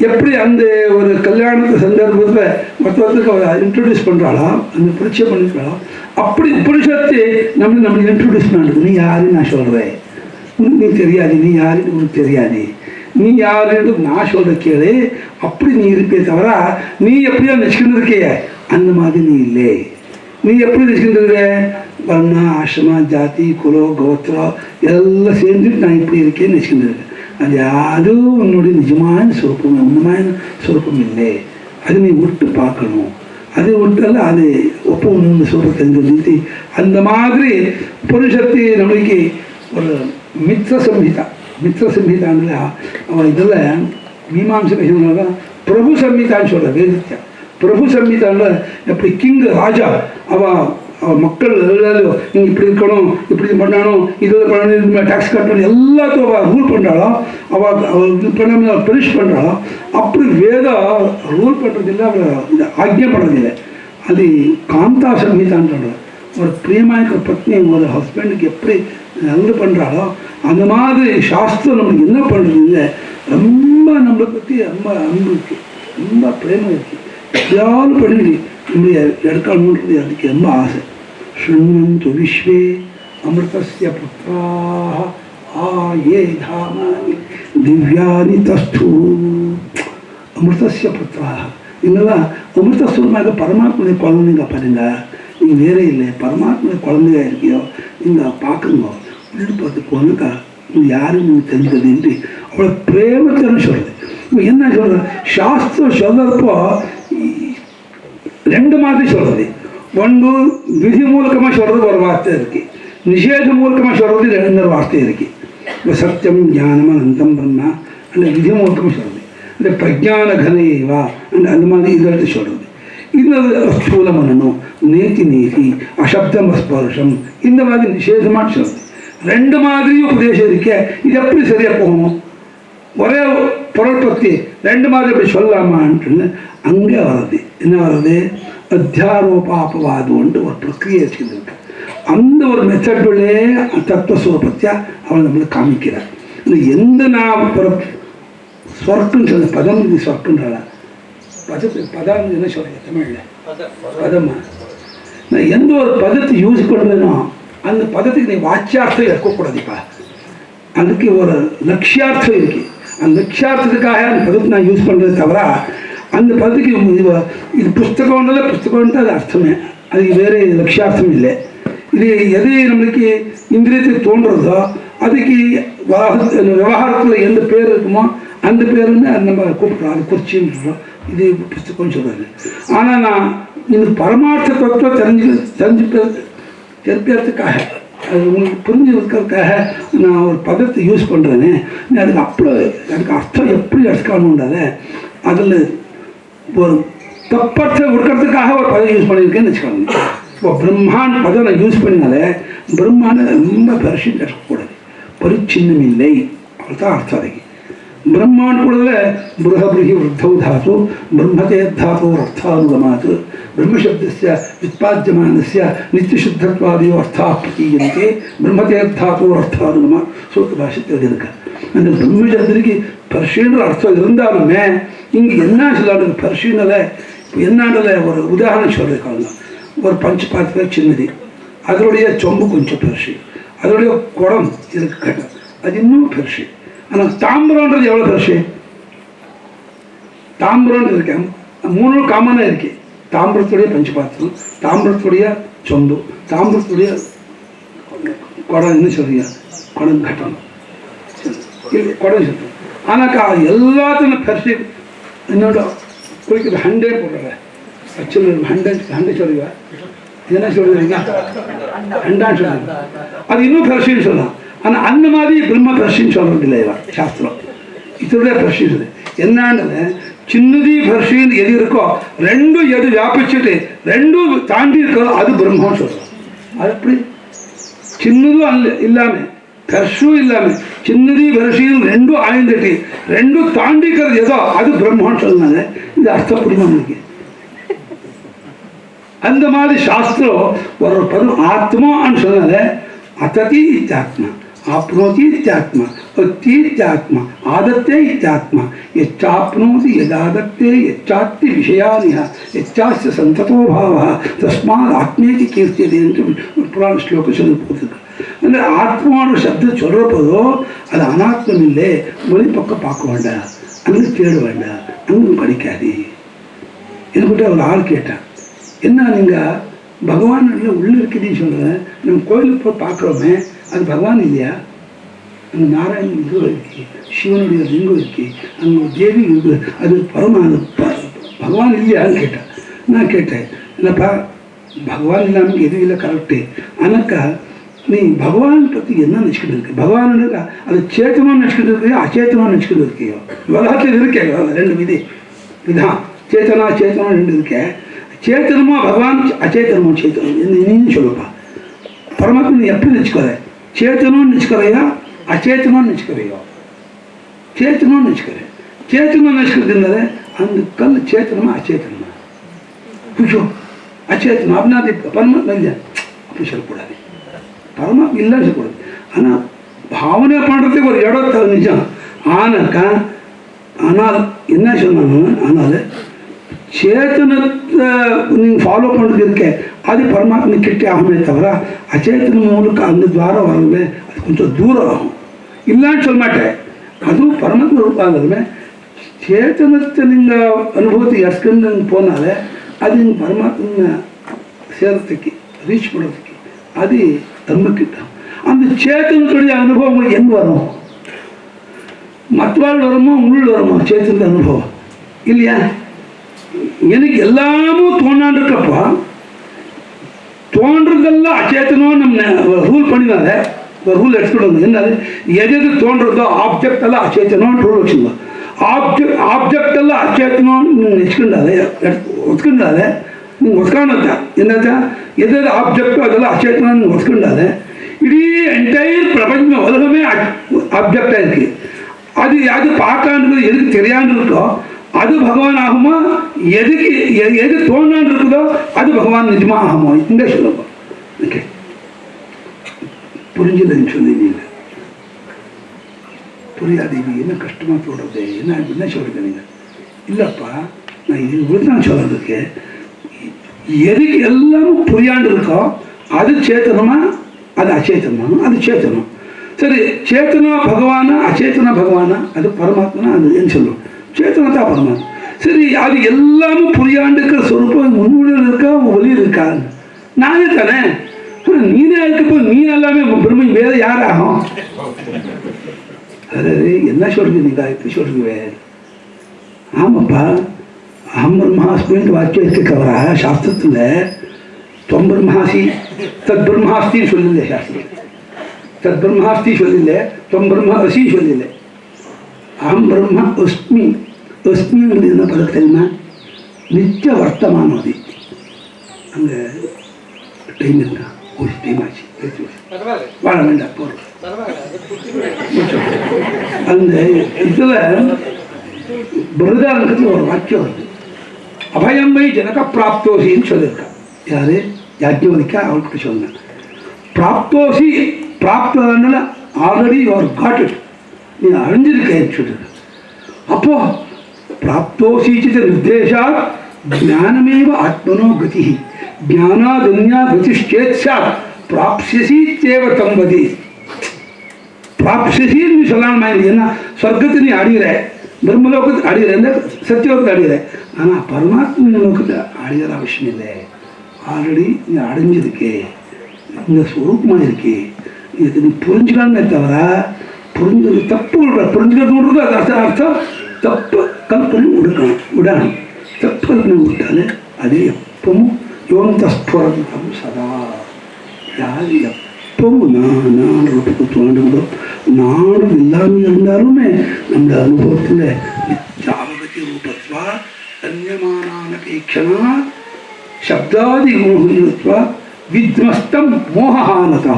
எப்படி அந்த ஒரு கல்யாணத்து சந்தர்ப்பத்தில் ஒருத்தருக்கு அவள் இன்ட்ரடியூஸ் பண்ணுறாளோ, அந்த பரிச்சயம் பண்ணிக்கிறாளோ, அப்படி புருஷத்தை நம்மளுக்கு இன்ட்ரடியூஸ் பண்ணுறது. நீ யாருன்னு நான் சொல்கிறேன், உனக்கு நீ தெரியாது, நீ யாருன்னு உனக்கு தெரியாது, நீ யாருன்னு நான் சொல்கிற கேளு. அப்படி நீ இருப்பே தவிர நீ எப்படியோ நினச்சிக்கிட்டு இருக்கிய அந்த மாதிரி நீ இல்லை. நீ எப்படி நினச்சிக்கிட்டு இருக்க வர்ணா ஆசிரமா ஜாதி குலம் கோத்திரம் எல்லாம் சேர்ந்துட்டு நான் இப்படி இருக்கேன்னு நினச்சிக்கிட்டு இருக்கேன். அது அதுவும் உன்னுடைய நிஜமான சொருப்பம், உண்மையான சொருப்பம் இல்லை. அது நீ விட்டு பார்க்கணும். அது விட்டால அது ஒப்பு ஒன்று சொல்ல தெரிஞ்சு அந்த மாதிரி புருஷத்தை நம்மளுக்கு ஒரு மித்ர சம்ஹிதான்ல அவன் இதில் மீமாம்ச தான் பிரபு சம்ஹிதான்னு சொல்கிற வேதித்யா. பிரபு சம்ஹிதான்ல எப்படி கிங் ராஜா அவள் மக்கள் எல்லாரும் நீங்கள் இப்படி இருக்கணும், இப்படி பண்ணணும், இது பண்ணணும், இது மாதிரி டேக்ஸ் கட்டணும் எல்லாத்தையும் அவள் ரூல் பண்ணுறாளோ, அவள் இது பண்ணாமல் பனிஷ் பண்ணுறாளோ. அப்படி வேதம் ரூல் பண்ணுறதில்லை, அவளை ஆக்ஞை பண்ணுறதில்லை. அது காந்தா சம்ஹிதான்னு சொல்கிறார். ஒரு பிரியமாக இருக்கிற பத்னி ஒரு ஹஸ்பண்டுக்கு எப்படி நல்லது பண்ணுறாளோ அந்த மாதிரி சாஸ்திரம் நம்மளுக்கு என்ன பண்ணுறது இல்லை. ரொம்ப நம்மளை பற்றி ரொம்ப அன்பு இருக்குது, ரொம்ப பிரேமம் இருக்குது. எப்படியாவது பண்ணி நம்முடைய எடுக்கணுன்றது அதுக்கு ரொம்ப ஆசை. ஸ்ருண்வந்து விஸ்வே அமிர்தஸ்ய புத்ராः ஆயே தாமானி திவ்யானி தஸ்து. அமிர்தஸ்ய புத்ராः இங்கெல்லாம் அமிர்தஸ்வரமாக பரமாத்மனை குழந்தைங்க பாருங்க. நீங்கள் வேறே இல்லை, பரமாத்மா குழந்தையா இருக்கியோ நீங்கள் பார்க்குங்க, உள்ளு பார்த்து போனாக்கா நீங்கள் யாரும் நீங்கள் தெரிஞ்சுக்கிறதுன்ட்டு அவ்வளோ பிரேமத்தைன்னு சொல்கிறது. இப்போ என்ன சொல்கிறது, சாஸ்திரம் சொல்கிறப்போ 2 மாதிரி சொல்கிறது. ஒன்று விதி மூலமாக சொல்கிறது ஒரு வார்த்தை இருக்குது, நிஷேத மூலமாக சொல்கிறது 2 வார்த்தை இருக்குது. இப்போ சத்தியம் ஞானம் அனந்தம் பிரம்மா அந்த விதி மூலமாக சொல்கிறது. இந்த பிரஜான கனைவா அந்த மாதிரி இதை சொல்கிறது. இன்னொரு ஸ்தூலம் பண்ணணும், நேத்தி நீதி அசப்தம் ஸ்பர்ஷம் இந்த மாதிரி நிஷேதமாக சொல்கிறது. 2 மாதிரியும் உபதேசம் இருக்க. இது எப்படி சரியாக போகணும், ஒரே பொருள் பற்றி 2 மாதிரி எப்படி சொல்லலாமான்னு அங்கே வர்றது. என்ன வர்றது, அத்தியாரோபாபவாதம்ன்ட்டு ஒரு பிரக்கிரியை வச்சுக்கிட்டு அந்த ஒரு மெத்தடுள்ளே தத்துவஸ்வரூபத்தியா அவள் நம்மளுக்கு காமிக்கிறார். இல்லை எந்த நான் சொர்க்குன்னு சொல்ல பதம், இது சொர்க்குன்றாளா பதம் என்ன சொல்கிறேன் தமிழில் பதமா. நான் எந்த ஒரு பதத்தை யூஸ் பண்ணுறேனோ அந்த பதத்துக்கு நீ வாச்சியார்த்தம் இருக்கக்கூடாதுப்பா. அதுக்கு ஒரு லட்சியார்த்தம் இருக்கு. அந்த லட்சியார்த்தத்துக்காக அந்த பதத்தை நான் யூஸ் பண்ணுறது தவிர அந்த பதத்துக்கு இது புஸ்தகம்ன்றத புஸ்தகம்ன்றது அது அர்த்தமே, அதுக்கு வேறு லட்சியார்த்தம் இல்லை. இது எது நம்மளுக்கு இந்திரியத்தை தோன்றுறதோ அதுக்கு விவகாரத்தில் எந்த பேர் இருக்குமோ அந்த பேருன்னு அது நம்ம கூப்பிட்றோம், அது குறிச்சின்னு சொல்கிறோம். இது புஸ்தகம்னு சொல்கிறது. ஆனால் நான் இந்த பரமார்த்த தத்துவம் தெரிஞ்சுக்கிறதுக்காக அது உங்களுக்கு புரிஞ்சு இருக்கிறதுக்காக நான் ஒரு பதத்தை யூஸ் பண்ணுறேன்னு அதுக்கு அர்த்தம் எப்படி எடுத்துக்கணுன்றத அதில் ஒரு தப்பற்ற கொடுக்கறதுக்காக ஒரு பதம் யூஸ் பண்ணியிருக்கேன்னு வச்சுக்கோங்க. இப்போ பிரம்மான் பதம் நான் யூஸ் பண்ணினாலே பிரம்மானை ரொம்ப பெருசுன்னு எடுக்கக்கூடாது, பரிச்சின்னம் இல்லை, அவ்வளோதான் அர்த்தம். அதுக்கு பிரம்மான் கூடவே பிருஹபிருஹி விருத்தௌ தாத்து பிரம்மதே தாத்தோரர்த்தானுகமாத் பிரம்மசப்தஸ்ய வித்பாத்யமானஸ்ய நித்தியசுத்தத்வாதியோ அர்த்தா பிரதீயந்தே பிரம்மதே தாத்தோரர்த்தானுகமாத் சூத்திர பாஷத்தில் இருக்கு. அந்த பிரம்மசப்தத்துக்கு பர்ஷியன்ற அர்த்தம் இருந்தாலுமே இங்கே என்ன சொல்லாது பர்ஷியனில் என்னன்றத ஒரு உதாரணம் சொல்லியிருக்காங்க. ஒரு பஞ்சபாத்திரம் சின்னது, அதனுடைய சொம்பு கொஞ்சம் பெருசு, அதனுடைய குடம் இருக்கு கட்டம், அது இன்னும் பெருசு. ஆனால் தாம்பரம்ன்றது எவ்வளோ பெருசு? தாம்பரம்னு இருக்கேன், 3 காமனாக இருக்கு. தாம்பரத்துடைய பஞ்சபாத்திரம், தாம்பரத்துடைய சொம்பு, தாம்பரத்துடைய குடம், என்ன சொல்றீங்க, குடம் கட்டணும் இல்லை குடம் சொல்றோம். ஆனாக்கா எல்லாத்தையும் பெருசு என்னோட குளிக்கிற 100 போடுறேன். ஆக்சுவலி 100 சொல்லுவா, என்ன சொல்றீங்க 100 சொல்லுங்க, அது இன்னும் பெருசுன்னு சொல்லலாம். ஆனால் அந்த மாதிரி பிரம்ம பெருசுன்னு சொல்றது இல்லை சாஸ்திரம். இதோடைய பெருசு சொல்லு என்னன்றது சின்னதி பெருசுன்னு எது இருக்கோ ரெண்டும் எது வியாபிச்சுட்டு ரெண்டும் தாண்டி இருக்கோ அது பிரம்மன்னு சொல்றோம். அது எப்படி சின்னதும் அல்ல இல்லாமல் பெருசும் இல்லாமல் சின்னதி பெருசுன்னு ரெண்டும் ஆய்ந்துட்டு ரெண்டும் தாண்டிக்கிறது ஏதோ அது பிரம்மன்னு சொல்லுனாங்க. இது அர்த்தம் புரியுமா உங்களுக்கு? அந்த மாதிரி சாஸ்திரம் ஒரு பதம் ஆத்மான்னு சொன்னால அத்ததி இத்தியாத்மா, ஆப்னோதி இத்தியாத்மா, அத்தி இத்தியாத்மா, ஆதத்தே இத்தியாத்மா, எச்சாப்னோதி யதாதத்தே எச்சாத்தி விஷயானிஹ எச்சாஸ்ய சந்ததோ பாவः தஸ்மாத் ஆத்மேதி கீர்த்தியதே என்று புராண ஸ்லோகம் சொல்லி போகுது. அந்த ஆத்மாவோட சப்தம் சொல்கிறப்போதோ அது அனாத்மம் இல்லை, வெளிப்பக்கம் பார்க்க வேண்டாம், அங்கே தேட வேண்டாம், அங்கே படிக்காது. என்கிட்ட ஒரு ஆள் கேட்டான், என்ன நீங்கள் பகவான் உள்ளே இருக்குதுன்னு சொல்கிறேன், நம்ம கோயிலுக்கு போய் பார்க்குறோமே அது பகவான் இல்லையா? அங்கே நாராயணன் லிங்கம் இருக்கு, சிவனுடைய லிங்கம் இருக்கு, அங்கே தேவி இருக்கு, அது பகவான் இல்லையான்னு கேட்டேன். நான் கேட்டேன், இல்லைப்பா பகவான் இல்லாமல் எதுவும் இல்லை கரெக்டு, ஆனாக்கா நீ பகவான் பற்றி என்ன நினச்சிக்கிட்டு இருக்கு? பகவான் அது சேத்தமாக நினச்சிக்கிட்டு இருக்கியோ அச்சேத்தமாக நினச்சிக்கிட்டு இருக்கியோ? உலகத்தில் இருக்கே 2 விதம், சேத்தனா சேத்தனா 2 இருக்கேன். சேத்தனமோ பகவான், அச்சேத்தனமோ சேத்தனம், நீன்னு சொல்லுப்பா. பரமாத்மா நீ எப்படி நினச்சிக்கோற? சேத்தனம்னு நினச்சிக்கிறையா அச்சேத்தனம்னு நினச்சிக்கிறையோ? சேத்தனம்னு நினச்சிக்கிறேன். சேத்தனம் நினச்சிக்கிறதுனால அந்த கல் சேத்தனமா அச்சேத்தனமா? புஷோ அச்சேத்தனம் அப்படின்னா அது பரமாத்மா இல்லையா? அப்படி சொல்லக்கூடாது, பரமாத்மா இல்லைன்னு சொல்லக்கூடாது. ஆனால் பாவனை பண்ணுறதுக்கு ஒரு இடம் நிஜம். ஆனாக்கா ஆனால் என்ன சொன்னாங்க, ஆனால் சேத்தனத்தை நீங்கள் ஃபாலோ பண்ணுறது இருக்க அது பரமாத்மா கிட்டே ஆகுமே தவிர அச்சேத்தன மூலக்கு அந்த துவாரம் வரவே அது கொஞ்சம் தூரம் ஆகும். இல்லைன்னு சொல்ல மாட்டேன், அதுவும் பரமாத்மா ரூபாங்கதுமே. சேத்தனத்தை நீங்கள் அனுபவத்தை எடுத்துன்னு போனாலே அது நீங்கள் பரமாத்மா சேர்றதுக்கு ரீச் பண்ணுறதுக்கு அது தன்மைக்கிட்ட அந்த சேத்தனத்துடைய அனுபவம் உங்களுக்கு எங்கே வரும்? மற்றவாள் வருமோ உள்ள வருமோ சேத்தன அனுபவம் இல்லையா? எனக்கு எல்லாமும் தோணான் இருக்கப்போ தோன்றதெல்லாம் அச்சேத்தனம் நம்ம ரூல் பண்ணினால ஒரு ரூல் எடுத்துக்கிட்டு என்னது எது எது தோன்றதோ ஆப்ஜெக்ட் எல்லாம் அச்சேத்தனம்னு ரூல் வச்சுருந்தோம். ஆப்ஜெக்ட் எல்லாம் அச்சேத்தனம்னு நீங்கள் வச்சுக்கிண்டாலே ஒத்துக்கிண்டாலே நீங்கள் ஒத்துக்கானதான் என்னதான் எது எது ஆப்ஜெக்டோ அதெல்லாம் அச்சேத்தனம்னு நீங்கள் ஒத்துக்கிண்டாலே இடீ என்டையர் பிரபஞ்சம் உலகமே ஆப்ஜெக்டாக இருக்குது. அது அது பார்க்கான்றது எதுக்கு தெரியாமல் இருக்கோ அது பகவான் ஆகுமா? எதுக்கு எது தோணான்னு இருக்குதோ அது பகவான் நிஜமா ஆகுமா? இந்த சொல்லுவோம். ஓகே, புரிஞ்சுதுன்னு சொன்னீங்க. புரியாது, இது என்ன கஷ்டமாக சொல்கிறது, என்ன சொல்கிறது நீங்கள்? இல்லைப்பா நான் இது தான் சொல்கிறதுக்கு எதுக்கு எல்லாமும் புரியாண்டு இருக்கோ அது சேத்தனமா அது அச்சேதனம், அது சேத்தனம். சரி, சேத்தனா பகவானா அச்சேத்தனா பகவானா, அது பரமாத்மனா, அது என்ன சொல்லுவோம், சேத்தனா தான் பரமாத்மா. சரி, அது எல்லாமும் புரியாண்டுக்கிற சொரூபம் முன்னுடன் இருக்கா வெளியில் இருக்கா? நானே தானே. நீனே இருக்கப்போ நீ எல்லாமே பிரம்ம, வேற யாராகும்? அதாவது என்ன சொல்றீங்க நீங்க இப்படி சொல்றீங்க? ஆமாப்பா, அகம் பிரம்மாஸ்மின்னு வாக்கியம் இருக்கவரா சாஸ்திரத்தில் தொம் பிரம்மாசி தத் பிரம்மாஸ்தின்னு சொல்லல. சாஸ்திரம் தத் பிரம்மாஸ்தி சொல்லல, தொம் பிரம்மாசி சொல்லல. அகம் பிரம்மா அஸ்மி. அஸ்மிங்கிறது என்ன பதம் தெரியுமா? நித்திய வர்த்தமானம். அது அங்கே டைம் இருக்கா? ஒரு டைம் ஆச்சு, வாழ வேண்டாம் போகிறோம். அந்த இதில் பிரதானத்தில் ஒரு வாக்கியம் வருது, அபயம்மை ஜனக பிராப்தோசின்னு சொல்லியிருக்கா. யாரு? யாஜ்ஞவல்கா அவர்கிட்ட சொன்னேன். பிராப்தோசி, பிராப்தனால ஆல்ரெடி யுவர் காட் இட், நீ அழிஞ்சிருக்கேன்னு சொல்லியிருக்க. அப்போ பிராப்தோசிச்சித நிர்தேசா ஞானமேவ ஆத்மனோ கதி, ஞானாதன்யா கதிஷ்சேத்ஸா பிராப்ஸ்யசி தேவ தம்பதி. பிராப்ஸ்யசின்னு சொல்லலாமா? ஏன்னா சொர்க்கத்தை நீ அடைகிற, பிரம்மலோகத்தை அடைகிறேன், சத்தியலோகத்தை அடைகிற. ஆனால் பரமாத்மா லோகத்தை அடைகிற அவசியம் இல்லை. ஆல்ரெடி நீ அடைஞ்சிருக்கே, இந்த ஸ்வரூபமாக இருக்கே. இதுக்கு நீ புரிஞ்சுக்கலாமே தவிர புரிஞ்சது தப்பு புரிஞ்சுக்கிறது அது அர்த்தம் தப்பு கல்பனை விடணும். தப்பு கல்பனை விட்டாலே அது எப்பவும் யோந்தஸ்புரந்தம் சதா. யார் எப்பவும் நான் தோன்றுகிறோ, நானும் இல்லாமல் இருந்தாலுமே நம்ம அனுபவத்தில் நித்யாவகதி ரூபத்வா அந்யமானானபேட்சணா சப்தாதி மோகித்வா வித்மஸ்தம் மோகானதா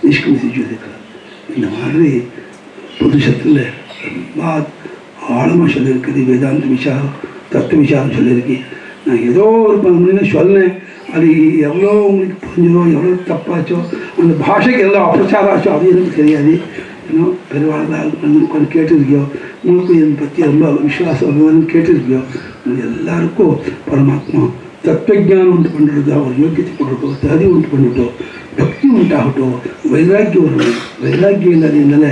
நிஷ்கமிச்சு சொல்லியிருக்கிறார். இந்த மாதிரி புதுசத்தில் ரொம்ப ஆழமாக சொல்லியிருக்குது. வேதாந்த விசாரம், தத்துவ விசாரம் சொல்லியிருக்கேன். நான் ஏதோ ஒரு மணின்னு சொன்னேன், அது எவ்வளோ உங்களுக்கு புரிஞ்சதோ எவ்வளோ தப்பாச்சோ, அந்த பாஷைக்கு எவ்வளோ அப்பிரச்சாரம் ஆச்சோ அது எனக்கு தெரியாது. இன்னும் பெருவாழ்ந்தால் கொஞ்சம் கேட்டிருக்கியோ, உங்களுக்கு என்னை பற்றி ரொம்ப விசுவாசம் கேட்டிருக்கியோ, எல்லாருக்கும் பரமாத்மா தத்துவஜானம் உண்டு பண்ணுறது, அவர் யோக்கியத்தை கொண்டுட்டோம், தகுதி உண்டு பண்ணிட்டோம், பக்தி உண்டாகட்டும், வைராக்கியம் வரணும். வைராக்கியம் இல்லாததுனால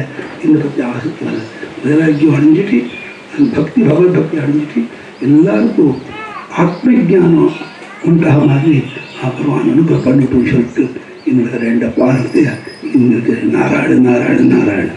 என்னை பற்றி ஆசைக்கிறாங்க. வைராக்கியம் அடைஞ்சிட்டு, பக்தி பகவத் பக்தி அடைஞ்சிட்டு எல்லாருக்கும் ஆத்ம ஜானம் உண்டாக மாதிரி பகவான் அனுகிரகம் பண்ணிட்டோம்னு சொல்லிட்டு இன்னும் 2 பாடத்தை இன்னும் நாராயண நாராயண நாராயண.